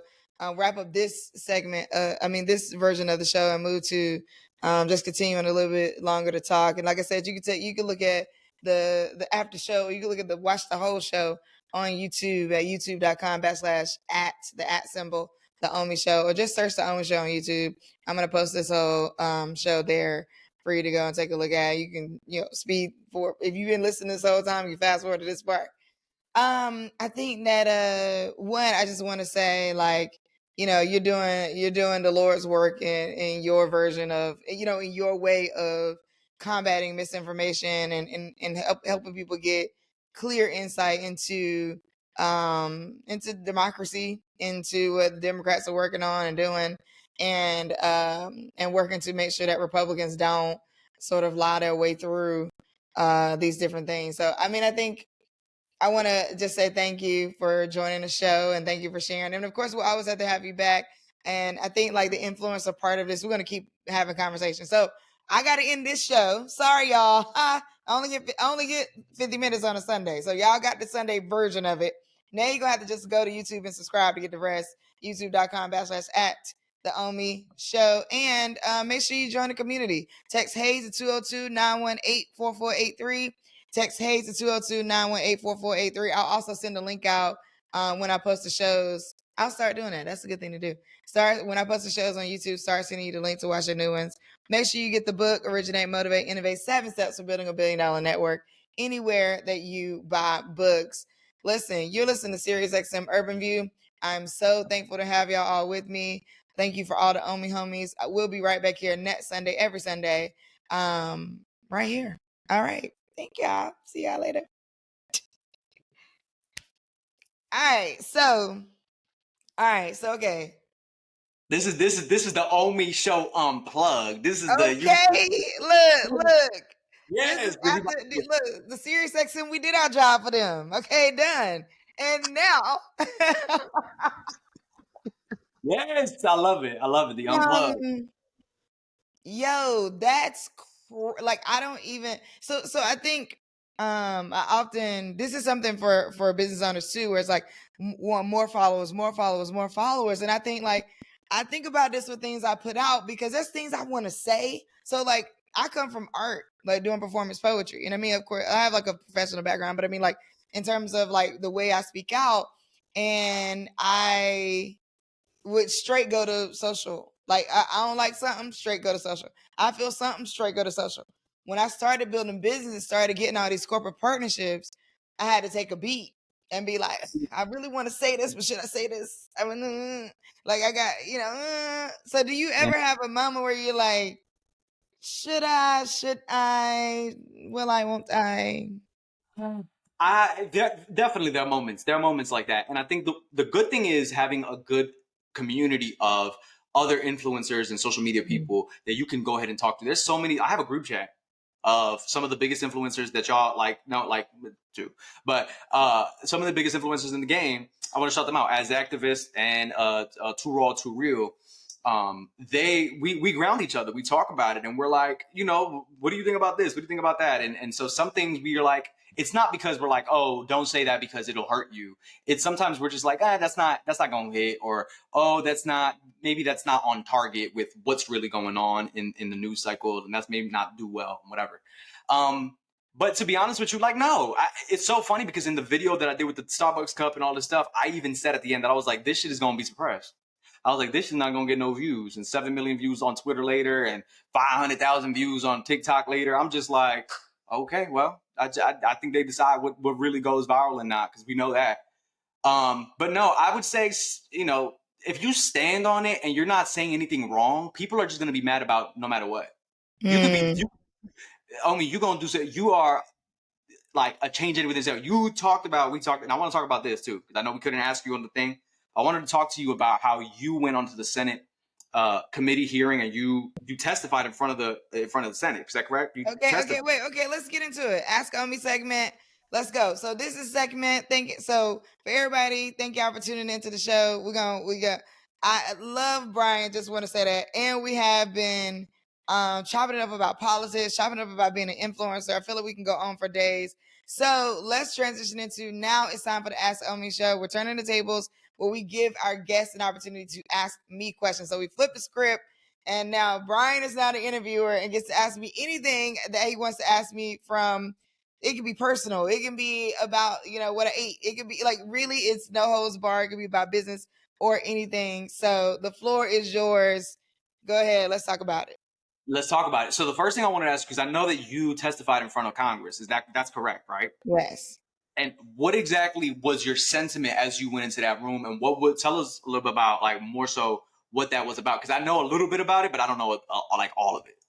wrap up this segment, this version of the show, and move to just continuing a little bit longer to talk. And like I said, you can look at the after show, you can look at watch the whole show on YouTube at youtube.com/at the @ symbol, the Omi Show, or just search the Omi Show on YouTube. I'm going to post this whole show there for you to go and take a look at. You can, speed for, if you've been listening this whole time, you fast forward to this part. I think that one, I just want to say, like, you're doing the Lord's work in your version of, in your way of combating misinformation and helping people get clear insight into democracy, into what the Democrats are working on and doing, and working to make sure that Republicans don't sort of lie their way through these different things. So, I think I want to just say thank you for joining the show, and thank you for sharing. And of course, we'll always have to have you back. And I think, like, the influencer part of this, we're going to keep having conversations. So I got to end this show. Sorry, y'all. I only get 50 minutes on a Sunday. So y'all got the Sunday version of it. Now you're going to have to just go to YouTube and subscribe to get the rest. YouTube.com/at the Omi Show. And make sure you join the community. Text Hayes at 202-918-4483. Text Hayes at 202-918-4483. I'll also send a link out when I post the shows. I'll start doing that. That's a good thing to do. When I post the shows on YouTube, start sending you the link to watch the new ones. Make sure you get the book, Originate, Motivate, Innovate, 7 Steps for Building a $1 Billion Network, anywhere that you buy books. Listen, you're listening to Sirius XM Urban View. I'm so thankful to have y'all all with me. Thank you for all the Omi homies. I will be right back here next Sunday, every Sunday, right here. All right. Thank y'all. See y'all later. All right. So okay. This is the Omi Show unplugged. This is Okay. Look. Yes. This is look, the Sirius XM, we did our job for them. Okay, done. And now. Yes, I love it. I love it. The unplugged. Yo, that's like, I don't even. So I think I often, this is something for business owners too, where it's like more followers, and I think, like, I think about this with things I put out because there's things I want to say. So, like, I come from art, like doing performance poetry, and of course I have like a professional background, but like, in terms of like the way I speak out, and I would straight go to social. Like, I don't like something, straight go to social. I feel something, straight go to social. When I started building business and started getting all these corporate partnerships, I had to take a beat and be like, I really want to say this, but should I say this? Like, I got, So do you ever have a moment where you're like, should I, will I, won't I? Definitely there are moments. There are moments like that. And I think the good thing is having a good community of other influencers and social media people that you can go ahead and talk to. There's so many. I have a group chat of some of the biggest influencers that y'all too, but some of the biggest influencers in the game. I want to shout them out as activists and Too Raw, Too Real. We ground each other. We talk about it, and we're like, what do you think about this? What do you think about that? And so some things we are like, it's not because we're like, oh, don't say that because it'll hurt you. It's sometimes we're just like, that's not going to hit, or, oh, maybe that's not on target with what's really going on in the news cycle, and that's maybe not do well, whatever. But to be honest with you, like, no, it's so funny because in the video that I did with the Starbucks cup and all this stuff, I even said at the end that I was like, this shit is going to be suppressed. I was like, this is not going to get no views, and 7 million views on Twitter later and 500,000 views on TikTok later. I'm just like, Okay, well, I think they decide what really goes viral and not, because we know that. But no, I would say, if you stand on it and you're not saying anything wrong, people are just going to be mad about no matter what. You could be, Mm. you're going to do so. You are like a change it within itself. We talked, and I want to talk about this too, because I know we couldn't ask you on the thing. I wanted to talk to you about how you went onto the Senate committee hearing and you testified in front of the Senate. Is that correct? You testified. Okay, let's get into it. Ask on Me segment. Let's go. So this is segment. So for everybody, thank y'all for tuning into the show. I love Brian, just want to say that. And we have been chopping it up about politics, chopping it up about being an influencer. I feel like we can go on for days. So let's transition into, now it's time for the Ask On Me show. We're turning the tables where we give our guests an opportunity to ask me questions. So we flip the script. And now Brian is now the interviewer and gets to ask me anything that he wants to ask me from. It can be personal. It can be about, what I ate. It can be like, really, it's no holds barred. It can be about business or anything. So the floor is yours. Go ahead. Let's talk about it. Let's talk about it. So the first thing I wanted to ask, because I know that you testified in front of Congress, that's correct, right? Yes. And what exactly was your sentiment as you went into that room, and what would tell us a little bit about, like, more so what that was about? Because I know a little bit about it, but I don't know like all of it.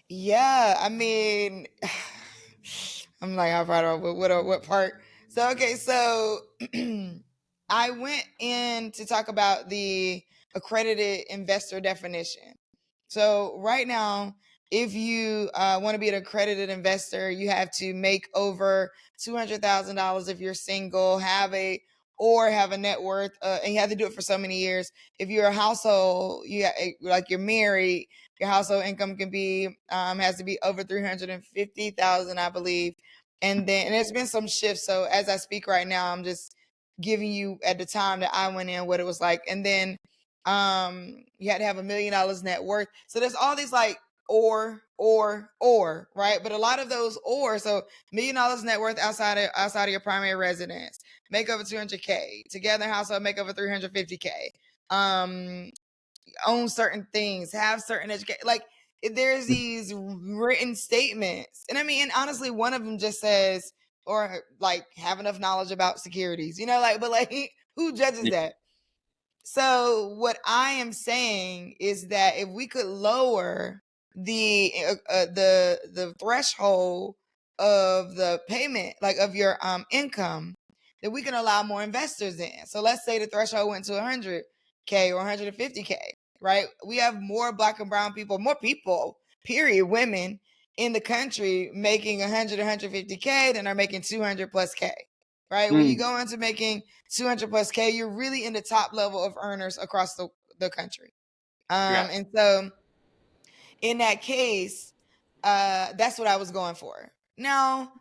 Yeah, I mean, I'm like, how far what part? So okay, so I went in to talk about the accredited investor definition. So right now, if you want to be an accredited investor, you have to make over $200,000 if you're single, have a net worth, and you have to do it for so many years. If you're a household, like you're married, your household income can be has to be over 350,000, I believe. And there's been some shifts. So as I speak right now, I'm just giving you at the time that I went in what it was like. And then you had to have $1 million net worth. So there's all these like or, right? But a lot of those so $1 million net worth outside of your primary residence, make over 200K, together household make over 350K. Own certain things, have certain education. Like, there's these written statements, and I mean, and honestly, one of them just says, or like, have enough knowledge about securities. But like, who judges that? So what I am saying is that if we could lower the threshold of the payment, like of your income, then we can allow more investors in. So let's say the threshold went to 100K or 150K, right? We have more Black and brown people, more people, period, women in the country making 100, 150K than are making 200 plus K. Right? When you go into making 200 plus K, you're really in the top level of earners across the country. And so in that case, that's what I was going for. Now,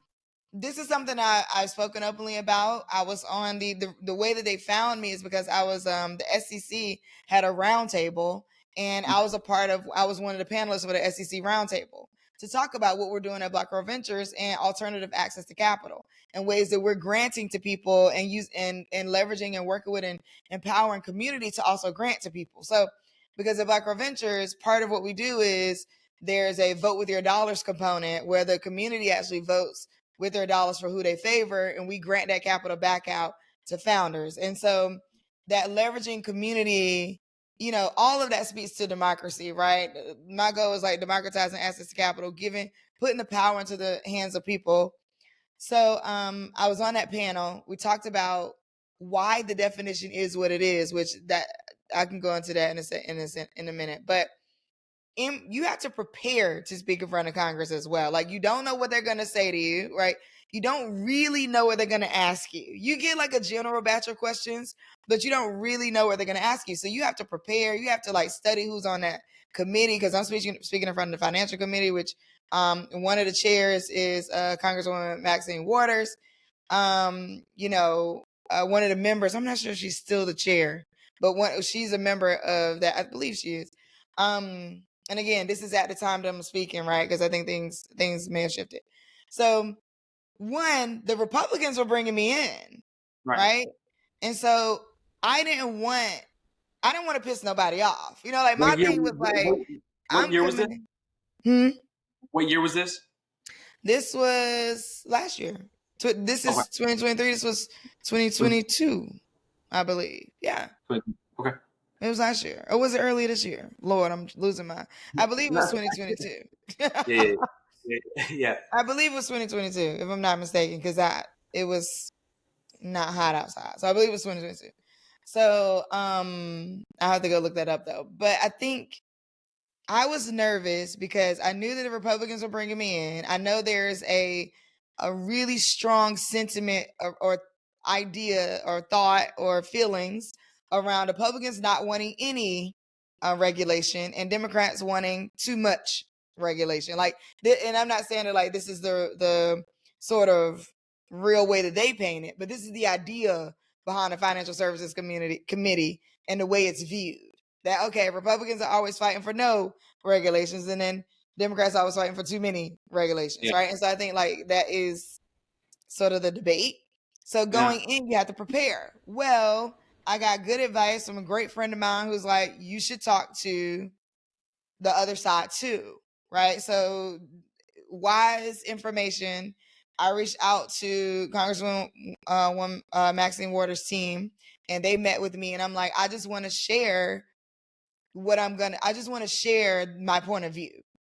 this is something I've spoken openly about. I was on the way that they found me is because I was the SEC had a roundtable, and I was one of the panelists for the SEC roundtable to talk about what we're doing at Black Girl Ventures and alternative access to capital and ways that we're granting to people and leveraging and working with and empowering community to also grant to people. So because at Black Girl Ventures, part of what we do is there's a vote with your dollars component where the community actually votes with their dollars for who they favor, and we grant that capital back out to founders. And so that leveraging community, all of that speaks to democracy, right? My goal is like democratizing access to capital, putting the power into the hands of people. So I was on that panel. We talked about why the definition is what it is, which that I can go into that in a minute. But you have to prepare to speak in front of Congress as well. Like, you don't know what they're going to say to you, right? You don't really know what they're going to ask you. You get like a general batch of questions, but you don't really know what they're going to ask you. So you have to prepare. You have to like study who's on that committee, because I'm speaking in front of the financial committee, which one of the chairs is Congresswoman Maxine Waters. One of the members, I'm not sure if she's still the chair, but she's a member of that. I believe she is. And again, this is at the time that I'm speaking, right? Because I think things may have shifted. So the Republicans were bringing me in, right? And so I didn't want to piss nobody off. Like, my thing was like, what year was this? Hmm? What year was this? This was last year. This Okay. is 2023. This was 2022, I believe. Yeah. Okay. It was last year. Or was it earlier this year? Lord, I'm losing my. I believe it was No. 2022. Yeah. Yeah. Yeah. I believe it was 2022, if I'm not mistaken, because it was not hot outside. So I believe it was 2022. So I have to go look that up though. But I think I was nervous because I knew that the Republicans were bringing me in. I know there's a really strong sentiment or idea or thought or feelings around Republicans not wanting any regulation and Democrats wanting too much regulation. Like, and I'm not saying that like this is the sort of real way that they paint it, but this is the idea behind the Financial Services Committee and the way it's viewed. That okay, Republicans are always fighting for no regulations, and then Democrats always fighting for too many regulations, Yeah. right? And so I think like that is sort of the debate. So Yeah. going in, you have to prepare. Well, I got good advice from a great friend of mine who's like, you should talk to the other side too, right? So wise information. I reached out to Congresswoman Maxine Waters' team, and they met with me, and I'm like, I just want to share I just want to share my point of view,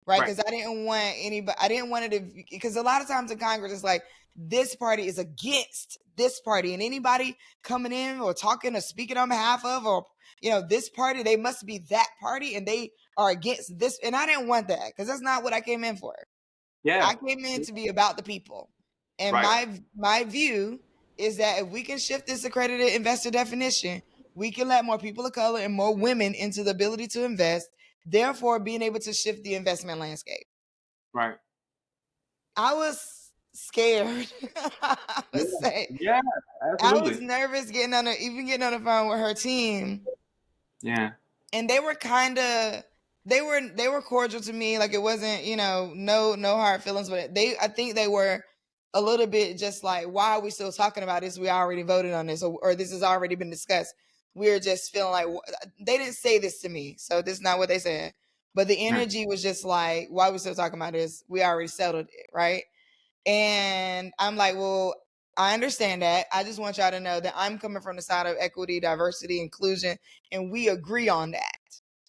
right? Right. Because I didn't want anybody, I didn't want it to, because a lot of times in Congress, it's like this party is against this party, and anybody coming in or talking or speaking on behalf of, or, this party, they must be that party and they are against this. And I didn't want that because that's not what I came in for. Yeah. I came in to be about the people. And Right. my view is that if we can shift this accredited investor definition, we can let more people of color and more women into the ability to invest, therefore being able to shift the investment landscape. Right. I was scared. I Yeah. would say Yeah. I was Absolutely. nervous getting on the phone with her team, Yeah. and they were kind of they were cordial to me. Like it wasn't, no hard feelings, but I think they were a little bit just like, why are we still talking about this? We already voted on this, or this has already been discussed. We're just feeling like they didn't say this to me, so this is not what they said. But the Yeah. energy was just like, why are we still talking about this? We already settled it, right? And I'm like, well, I understand that. I just want y'all to know that I'm coming from the side of equity, diversity, inclusion, and we agree on that.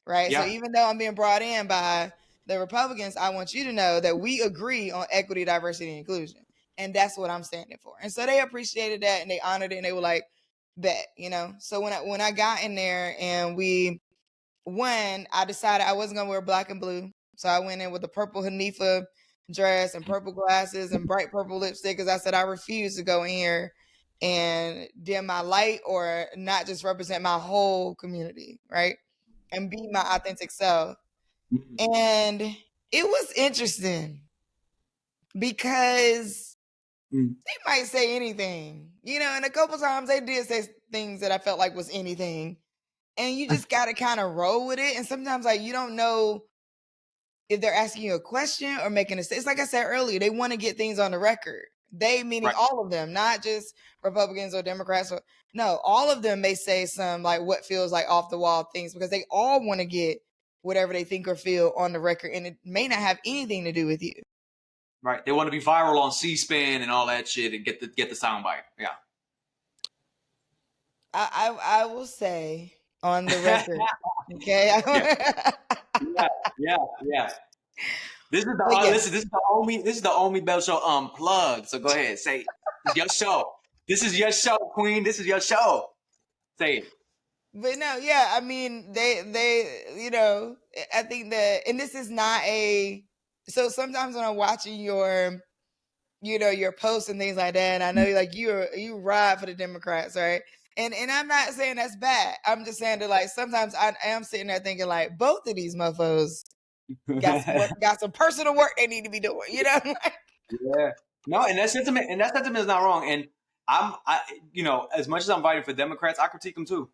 Right. So Yeah. even though I'm being brought in by the Republicans, I want you to know that we agree on equity, diversity, and inclusion. And that's what I'm standing for. And so they appreciated that and they honored it and they were like, bet. So when I got in there and I decided I wasn't gonna wear black and blue. So I went in with a purple Hanifa dress and purple glasses and bright purple lipstick because I said I refuse to go in here and dim my light or not just represent my whole community, right? And be my authentic self. Mhm. And it was interesting because Mm. they might say anything, and a couple times they did say things that I felt like was anything. And you just got to kind of roll with it. And sometimes, like, you don't know if they're asking you a question or making a statement. It's like I said earlier, they want to get things on the record. They meaning Right. all of them, not just Republicans or Democrats. No, all of them may say some like what feels like off the wall things because they all want to get whatever they think or feel on the record, and it may not have anything to do with you. Right. They want to be viral on C-SPAN and all that shit and get the soundbite. Yeah. I will say on the record, okay. Yeah. Yeah. Yeah. Yeah. This is the But yeah, listen. This is the only Bell Show unplugged. So go ahead, say it. It's your show. This is your show, Queen. This is your show. Say it. but no, yeah, I mean, I think that, and this is not so sometimes when I'm watching your posts and things like that, and I know like you ride for the Democrats, right? And I'm not saying that's bad. I'm just saying that like sometimes I am sitting there thinking like both of these mofos got some personal work they need to be doing, Yeah. No, and that sentiment is not wrong. And as much as I'm fighting for Democrats, I critique them too.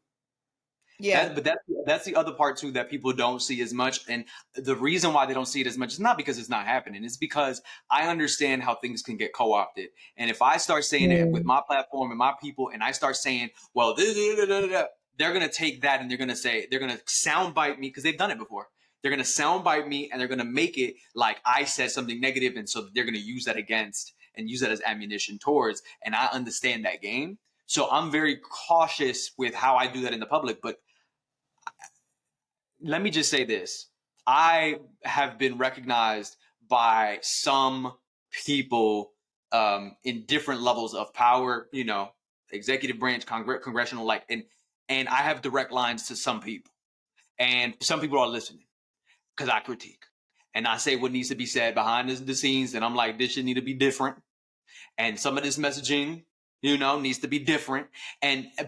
Yeah. But that's the other part too that people don't see as much, and the reason why they don't see it as much is not because it's not happening. It's because I understand how things can get co-opted, and if I start saying it with my platform and my people, and I start saying, "Well, they're gonna take that and they're gonna soundbite me because they've done it before." They're going to soundbite me and they're going to make it like I said something negative, and so they're going to use that against and use that as ammunition towards. And I understand that game, so I'm very cautious with how I do that in the public. But let me just say this: I have been recognized by some people in different levels of power, executive branch, congressional, like, and I have direct lines to some people, and some people are listening because I critique and I say what needs to be said behind the scenes, and I'm like, this should need to be different, and some of this messaging needs to be different,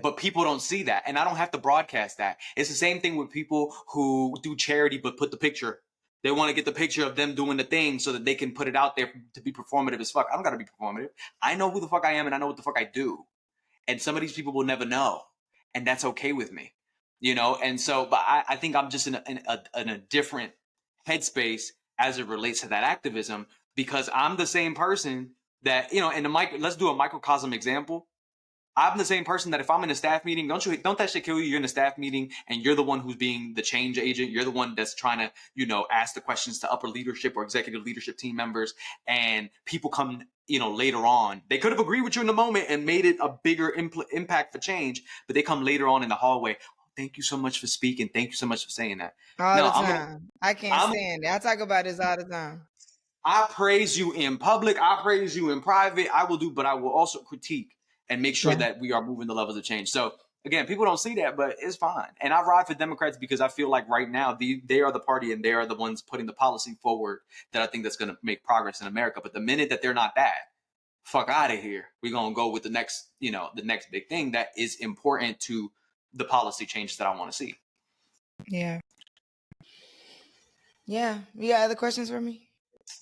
but people don't see that, and I don't have to broadcast that. It's the same thing with people who do charity but put the picture. They want to get the picture of them doing the thing so that they can put it out there to be performative as fuck. I don't gotta be performative. I know who the fuck I am and I know what the fuck I do, and some of these people will never know, and that's okay with me. And so, but I think I'm just in a different headspace as it relates to that activism, because I'm the same person that, in let's do a microcosm example. I'm the same person that if I'm in a staff meeting, don't that shit kill you? You're in a staff meeting and you're the one who's being the change agent. You're the one that's trying to, ask the questions to upper leadership or executive leadership team members, and people come, later on. They could have agreed with you in the moment and made it a bigger impact for change, but they come later on in the hallway. Thank you so much for speaking. Thank you so much for saying that. All No, the time. I can't stand it. I talk about this all the time. I praise you in public. I praise you in private. I will do, but I will also critique and make sure that we are moving the levels of change. So again, people don't see that, but it's fine. And I ride for Democrats because I feel like right now they are the party and they are the ones putting the policy forward that I think that's going to make progress in America. But the minute that they're not that, fuck out of here. We're going to go with the next big thing that is important to the policy changes that I want to see. Yeah. Yeah. You got other questions for me?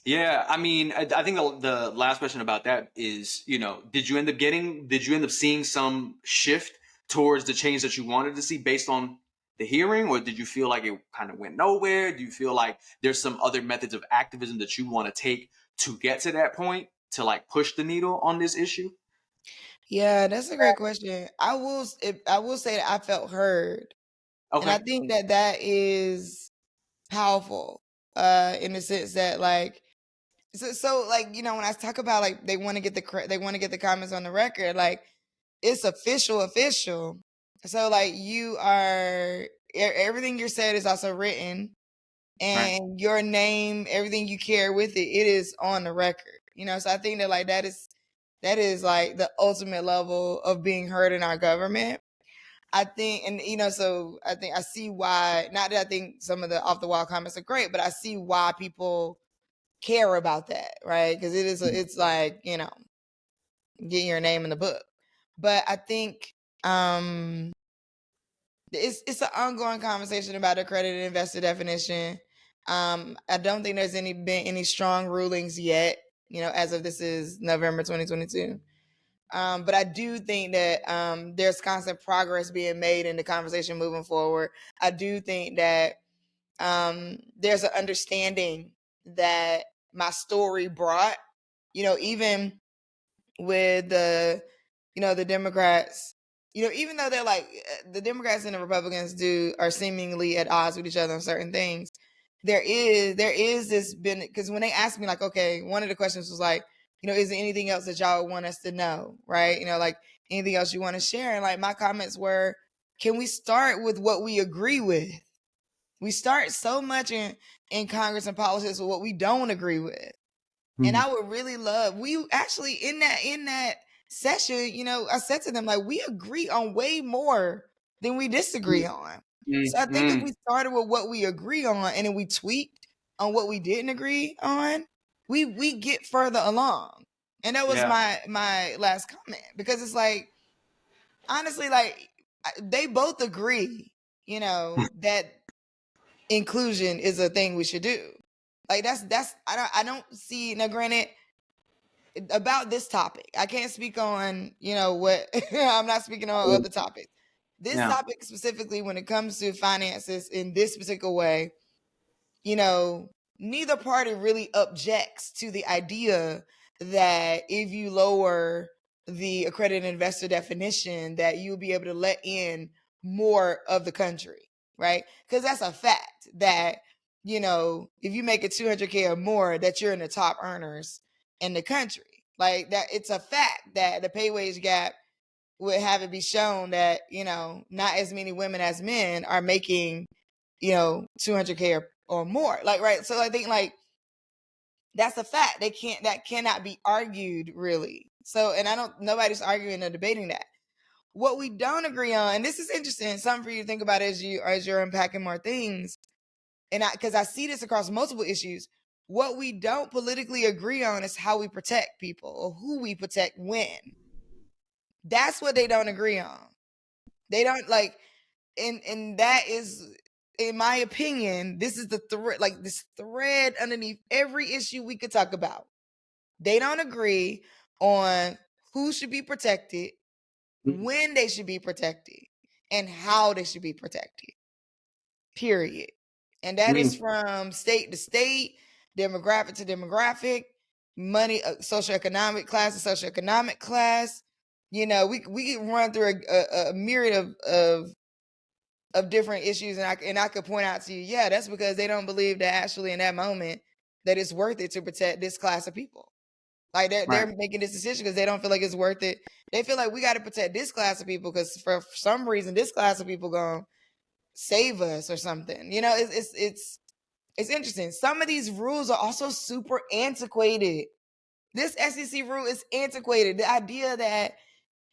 Yeah, I mean, I think the last question about that is, did you end up seeing some shift towards the change that you wanted to see based on the hearing, or did you feel like it kind of went nowhere? Do you feel like there's some other methods of activism that you want to take to get to that point to like push the needle on this issue? Yeah, that's a great question. I will say that I felt heard. Okay. And I think that is powerful in the sense that like so like when I talk about like they want to get the comments on the record, like it's official. So like you are everything you said is also written, and your name, everything you carry with it is on the record. So I think that like that is like the ultimate level of being heard in our government. I think, and so I think I see why. Not that I think some of the off the wall comments are great, but I see why people care about that, right? Because it's like getting your name in the book. But I think it's an ongoing conversation about accredited investor definition. I don't think there's been any strong rulings yet. As of this is November 2022. But I do think that there's constant progress being made in the conversation moving forward. I do think that there's an understanding that my story brought, even with the Democrats, even though they're like the Democrats and the Republicans are seemingly at odds with each other on certain things. There is this because when they asked me like, okay, one of the questions was like, is there anything else that y'all want us to know, right? Like anything else you want to share? And like my comments were, can we start with what we agree with? We start so much in Congress and politics with what we don't agree with. Mm-hmm. And I would really love, we actually in that session, I said to them, like, we agree on way more than we disagree on. So I think if we started with what we agree on and then we tweaked on what we didn't agree on, we get further along. And that was my last comment, because it's like, honestly, like they both agree, that inclusion is a thing we should do. Like that's I don't see, now granted, about this topic, I can't speak on what I'm not speaking on other topics. This topic specifically, when it comes to finances in this particular way, neither party really objects to the idea that if you lower the accredited investor definition, that you'll be able to let in more of the country, right? Because that's a fact that if you make it 200K or more, that you're in the top earners in the country. Like that, it's a fact that the pay wage gap would have it be shown that, not as many women as men are making, 200K or more. Like, right. So I think like that's a fact. That cannot be argued really. So, and nobody's arguing or debating that. What we don't agree on, and this is interesting, something for you to think about as you're unpacking more things, and because I see this across multiple issues. What we don't politically agree on is how we protect people or who we protect when. That's what they don't agree on. They don't like, and that is, in my opinion, this is the thread, like this thread underneath every issue we could talk about. They don't agree on who should be protected, when they should be protected, and how they should be protected. Period. And that is from state to state, demographic to demographic, money, socioeconomic class to socioeconomic class. We can run through a myriad of different issues, and I could point out to you, yeah, that's because they don't believe that actually in that moment that it's worth it to protect this class of people. Like they're making this decision because they don't feel like it's worth it. They feel like we got to protect this class of people because for some reason this class of people gonna save us or something. It's interesting. Some of these rules are also super antiquated. This SEC rule is antiquated. The idea that,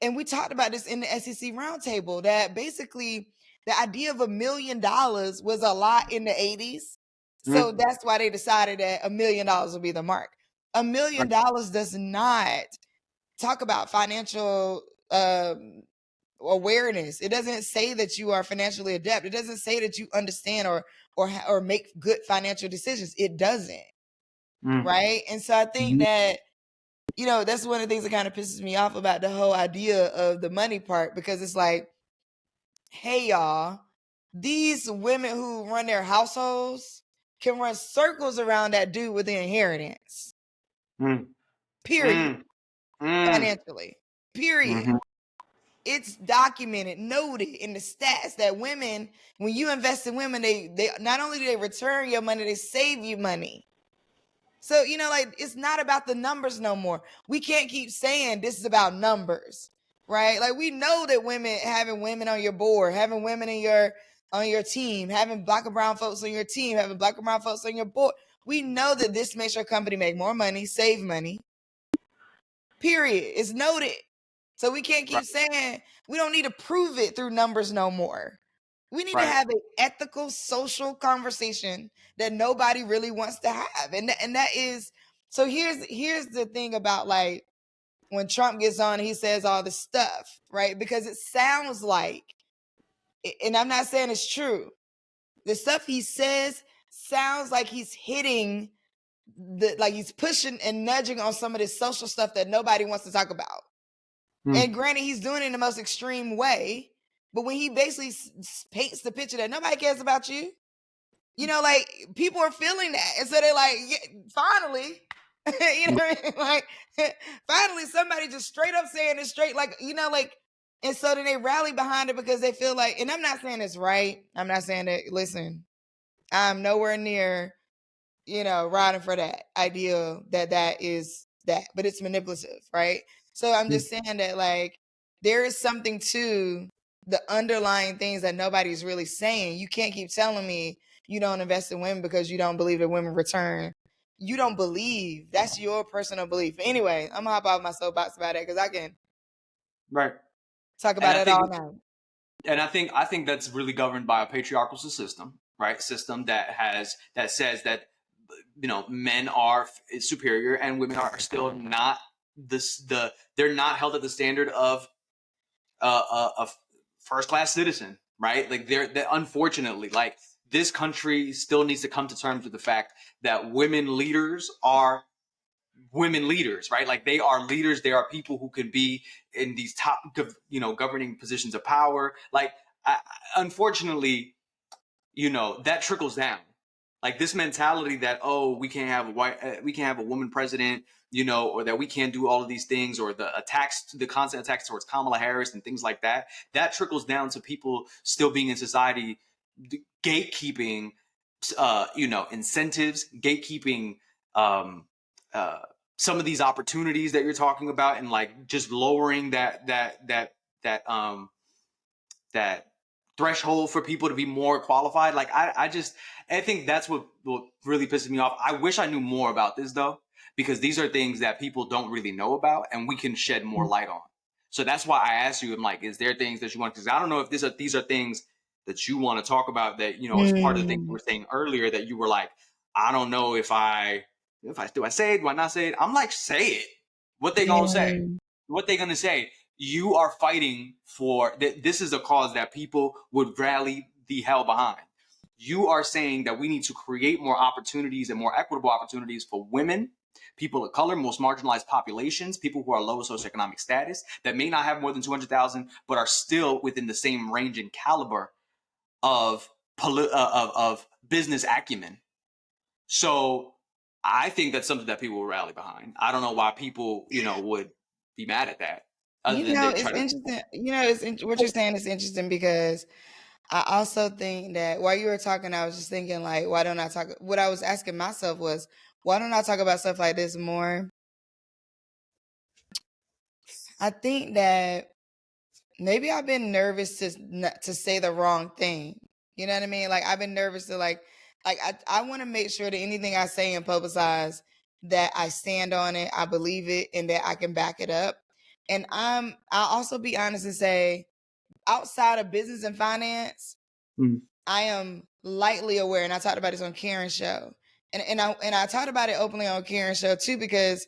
and we talked about this in the SEC roundtable, that basically the idea of $1 million was a lot in the 80s. So that's why they decided that $1 million would be the mark. $1 million does not talk about financial awareness. It doesn't say that you are financially adept. It doesn't say that you understand or make good financial decisions. It doesn't. Right. And so I think that, that's one of the things that kind of pisses me off about the whole idea of the money part, because it's like, hey, y'all, these women who run their households can run circles around that dude with the inheritance. Period. Financially. Period. It's documented, noted in the stats that women, when you invest in women, they not only do they return your money, they save you money. So, like, it's not about the numbers no more. We can't keep saying this is about numbers, right? Like, we know that having women on your board, having women on your team, having Black and brown folks on your team, having Black and brown folks on your board, we know that this makes your company make more money, save money. Period. It's noted. So we can't keep saying, we don't need to prove it through numbers no more. We need to have an ethical, social conversation that nobody really wants to have. And that is, so here's the thing about, like, when Trump gets on, he says all this stuff, right? Because it sounds like, and I'm not saying it's true, the stuff he says sounds like he's hitting like he's pushing and nudging on some of this social stuff that nobody wants to talk about. And granted, he's doing it in the most extreme way, but when he basically paints the picture that nobody cares about you, like, people are feeling that. And so they're like, yeah, finally, what I mean? Like, finally somebody just straight up saying it straight, like, like, and so then they rally behind it because they feel like, and I'm not saying it's right. I'm not saying that, listen, I'm nowhere near, riding for that idea that is that, but it's manipulative, right? So I'm just saying that, like, there is something to the underlying things that nobody's really saying. You can't keep telling me you don't invest in women because you don't believe that women return. You don't believe. That's your personal belief. Anyway, I'm gonna hop off my soapbox about that because I can talk about it all night. And I think that's really governed by a patriarchal system, right? System that says that, men are superior and women are still not they're not held at the standard of a first class citizen, right? Like they're unfortunately, like, this country still needs to come to terms with the fact that women leaders are women leaders, right? Like, they are leaders. They are people who can be in these top, governing positions of power. Like, unfortunately, that trickles down. Like, this mentality that, oh, we can't have a woman president, or that we can't do all of these things, or the constant attacks towards Kamala Harris and things like that. That trickles down to people still being in society, gatekeeping incentives, gatekeeping, um, uh, some of these opportunities that you're talking about, and like just lowering that threshold for people to be more qualified. Like I think that's what really pisses me off. I wish I knew more about this though, because these are things that people don't really know about and we can shed more light on. So that's why I asked you, I'm like, is there things that you want? Because I don't know if these are things that you want to talk about that, as part of the thing you were saying earlier that you were like, I don't know if do I say it? Do I not say it? I'm like, say it. What they gonna say? What they gonna say? You are fighting for that. This is a cause that people would rally the hell behind. You are saying that we need to create more opportunities and more equitable opportunities for women, people of color, most marginalized populations, people who are low socioeconomic status that may not have more than 200,000, but are still within the same range and caliber of business acumen. So I think that's something that people will rally behind. I don't know why people, would be mad at that, other than they It's try to. interesting. What you're saying is interesting because I also think that while you were talking, I was just thinking like, why don't I talk? What I was asking myself was, why don't I talk about stuff like this more? I think that maybe I've been nervous to say the wrong thing. You know what I mean? Like I've been nervous to I want to make sure that anything I say and publicize that I stand on it, I believe it, and that I can back it up. And I'll also be honest and say, outside of business and finance, I am lightly aware, and I talked about this on Karen's show, and I talked about it openly on Karen's show too, because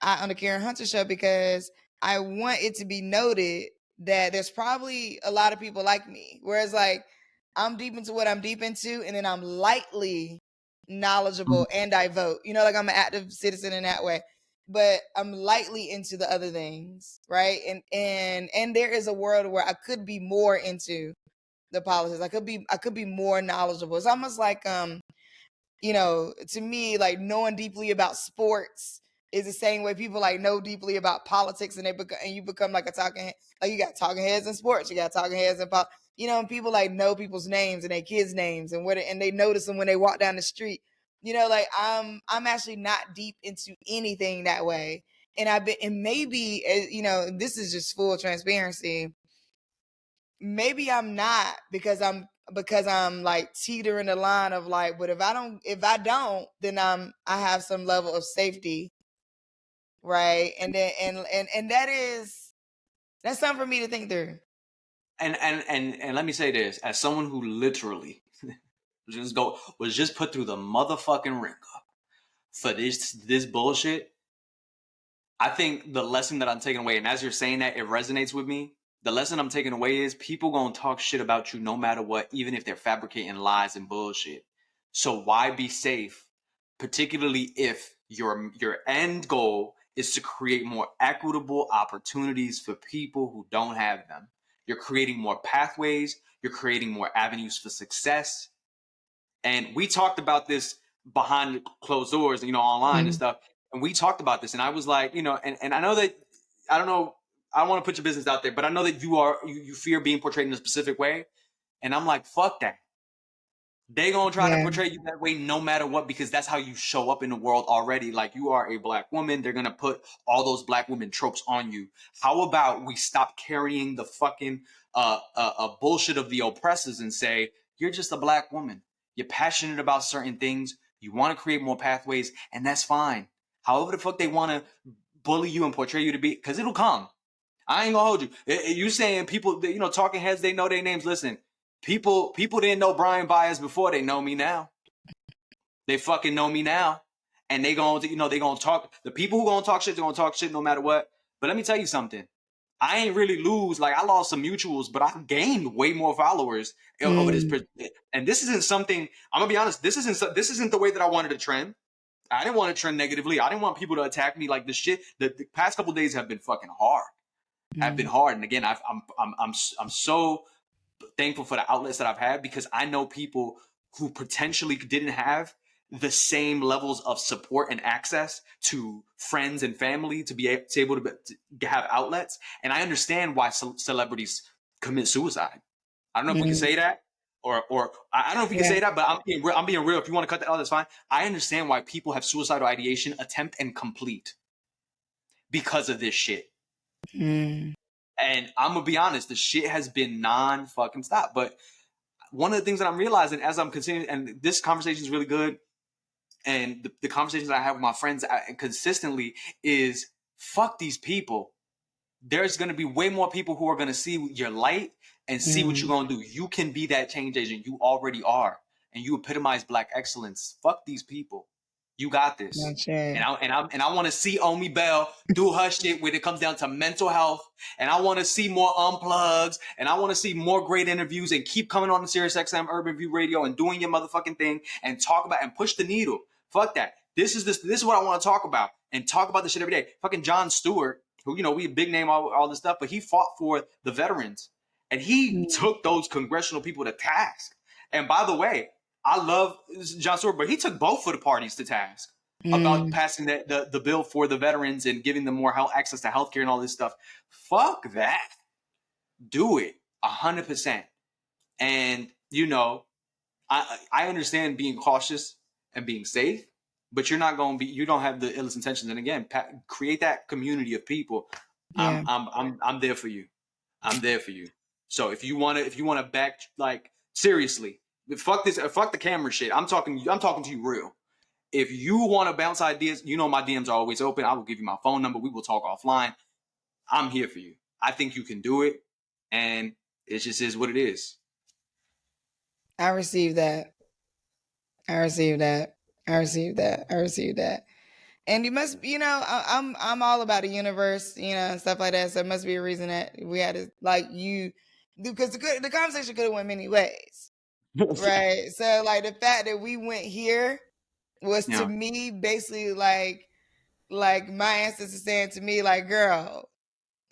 on the Karen Hunter show, because I want it to be noted that there's probably a lot of people like me, whereas like I'm deep into what I'm deep into, and then I'm lightly knowledgeable and I vote. Like I'm an active citizen in that way, but I'm lightly into the other things, right? And there is a world where I could be more into the politics. I could be more knowledgeable. It's almost like to me, like knowing deeply about sports is the same way people like know deeply about politics, and you become like a talking head. Like you got talking heads in sports, you got talking heads in and people like know people's names and their kids' names and they notice them when they walk down the street. Like I'm actually not deep into anything that way, and maybe this is just full transparency. Maybe I'm not because I'm like teetering the line of like, but if I don't, then I have some level of safety, right? And then and that's something for me to think through. And let me say this, as someone who literally was just put through the motherfucking ringer for this bullshit. I think the lesson that I'm taking away, and as you're saying that, it resonates with me. The lesson I'm taking away is people gonna talk shit about you no matter what, even if they're fabricating lies and bullshit. So why be safe, particularly if your end goal is to create more equitable opportunities for people who don't have them. You're creating more pathways, you're creating more avenues for success. And we talked about this behind closed doors, online and stuff. And we talked about this, and I was like, and I know that I don't know, I don't want to put your business out there, but I know that you fear being portrayed in a specific way. And I'm like, fuck that. They gonna try to portray you that way no matter what, because that's how you show up in the world already. Like you are a black woman, they're gonna put all those black women tropes on you. How about we stop carrying the fucking bullshit of the oppressors and say, you're just a black woman. You're passionate about certain things. You want to create more pathways, and that's fine. However the fuck they want to bully you and portray you to be, because it'll come. I ain't gonna hold you. You saying people, talking heads, they know their names. Listen, people didn't know Brian Baez before. They know me now. They fucking know me now, and they gonna talk. The people who gonna talk shit, they're gonna talk shit no matter what. But let me tell you something. I ain't really lose. Like I lost some mutuals, but I gained way more followers over this. And this isn't something. I'm gonna be honest. This isn't the way that I wanted to trend. I didn't want to trend negatively. I didn't want people to attack me like this shit. The past couple days have been fucking hard. Have been hard. And again, I'm so thankful for the outlets that I've had, because I know people who potentially didn't have the same levels of support and access to friends and family to be able to have outlets. And I understand why celebrities commit suicide. I don't know if we can say that, or I don't know if you can say that, but I'm being real. If you want to cut that out, that's fine. I understand why people have suicidal ideation, attempt, and complete because of this shit. Mm. And I'm gonna be honest, the shit has been non-fucking stop. But one of the things that I'm realizing as I'm continuing, and this conversation is really good, and the conversations I have with my friends consistently is fuck these people. There's going to be way more people who are going to see your light and see what you're going to do. You can be that change agent. You already are. And you epitomize Black excellence. Fuck these people. You got this. Okay. And I want to see Omi Bell do her shit when it comes down to mental health. And I want to see more unplugs. And I want to see more great interviews and keep coming on the SiriusXM Urban View Radio and doing your motherfucking thing and talk about and push the needle. Fuck that. This is what I want to talk about and talk about this shit every day. Fucking Jon Stewart, who, you know, we a big name, all this stuff, but he fought for the veterans and he took those congressional people to task. And by the way, I love Jon Stewart, but he took both of the parties to task about passing the bill for the veterans and giving them more access to healthcare and all this stuff. Fuck that. Do it 100%. And, you know, I understand being cautious and being safe, but you're not going to be, you don't have the illest intentions. And again, create that community of people. Yeah. I'm there for you. I'm there for you. So if you want to back, like, seriously, fuck this, fuck the camera shit. I'm talking to you real. If you want to bounce ideas, you know, my DMs are always open. I will give you my phone number. We will talk offline. I'm here for you. I think you can do it. And it just is what it is. I received that. I received that. I received that. I received that. And you must, you know, I'm all about the universe, you know, and stuff like that. So it must be a reason that we had to, like, you, because the conversation could have went many ways, right? So like the fact that we went here was to me basically like my ancestors saying to me, like, girl,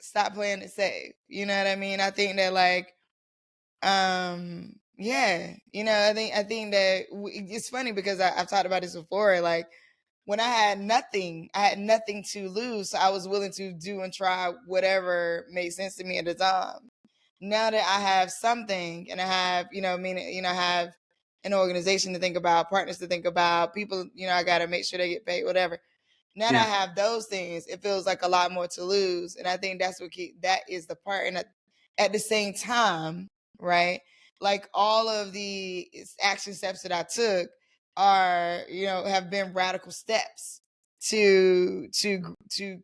stop playing it safe. You know what I mean? I think that like, yeah, you know, I think that it's funny because I've talked about this before, like, when I had nothing to lose. So I was willing to do and try whatever made sense to me at the time. Now that I have something and I have, you know, I have an organization to think about, partners to think about, people, you know, I got to make sure they get paid, whatever. Now that I have those things, it feels like a lot more to lose. And I think that's that is the part. And at the same time, right? Like all of the action steps that I took are, you know, have been radical steps to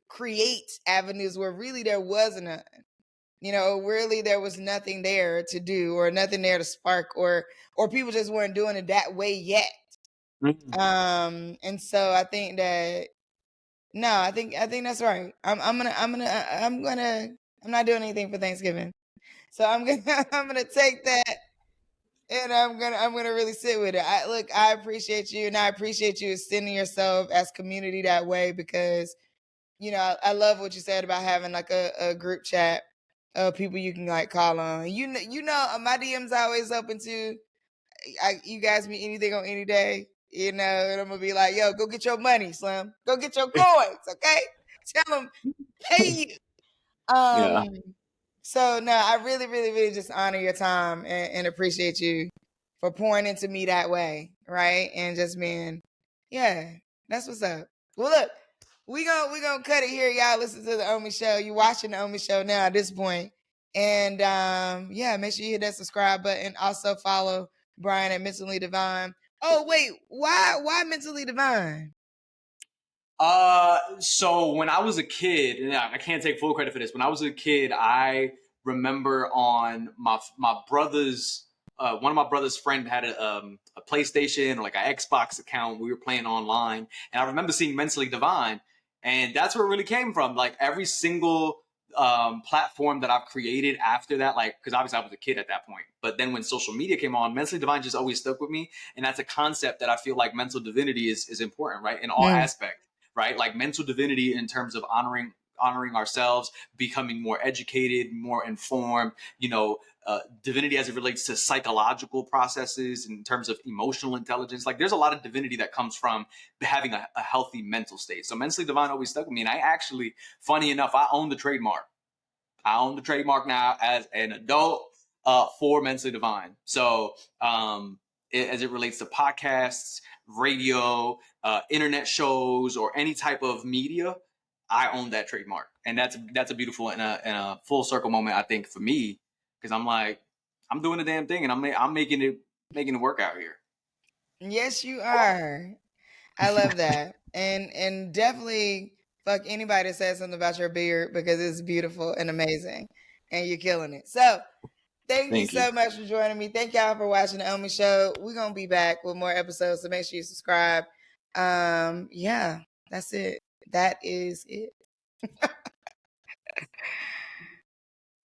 create avenues where really there wasn't a, you know, really there was nothing there to do or nothing there to spark or people just weren't doing it that way yet. And so I think that I think that's right. I'm not doing anything for Thanksgiving. So I'm gonna take that and I'm gonna really sit with it. I appreciate you and I appreciate you extending yourself as community that way because, you know, I love what you said about having like a group chat of people you can like call on. You know, my DM's always open to you guys me anything on any day, you know, and I'm gonna be like, yo, go get your money, Slim. Go get your coins, okay? Tell them, pay you. So no, I really, really, really just honor your time and appreciate you for pouring into me that way, right? And just being, yeah, that's what's up. Well, look, we gonna cut it here, y'all. Listen to the Omi Show. You watching the Omi Show now at this point, and yeah, make sure you hit that subscribe button. Also follow Brian at Mentally Divine. Oh wait, why Mentally Divine? So when I was a kid, and I can't take full credit for this. When I was a kid, I remember on my brother's, one of my brother's friend had a PlayStation or like an Xbox account. We were playing online, and I remember seeing Mentally Divine, and that's where it really came from. Like every single platform that I've created after that, like, because obviously I was a kid at that point, but then when social media came on, Mentally Divine just always stuck with me, and that's a concept that I feel like mental divinity is important, right, in all aspects. Right? Like mental divinity in terms of honoring ourselves, becoming more educated, more informed, you know, divinity as it relates to psychological processes in terms of emotional intelligence. Like there's a lot of divinity that comes from having a healthy mental state. So Mentally Divine always stuck with me. And I actually, funny enough, I own the trademark. I own the trademark now as an adult. for Mentally Divine. So as it relates to podcasts, radio, internet shows, or any type of media, I own that trademark, and that's a beautiful and a full circle moment, I think, for me, because I'm like, I'm doing the damn thing, and I'm making it work out here. Yes, you are. I love that. And definitely fuck anybody that says something about your beard because it's beautiful and amazing. And you're killing it. So thank you Thank you. so much for joining me. Thank y'all for watching the Omi Show. We're gonna be back with more episodes, so make sure you subscribe. Yeah, that's it. That is it.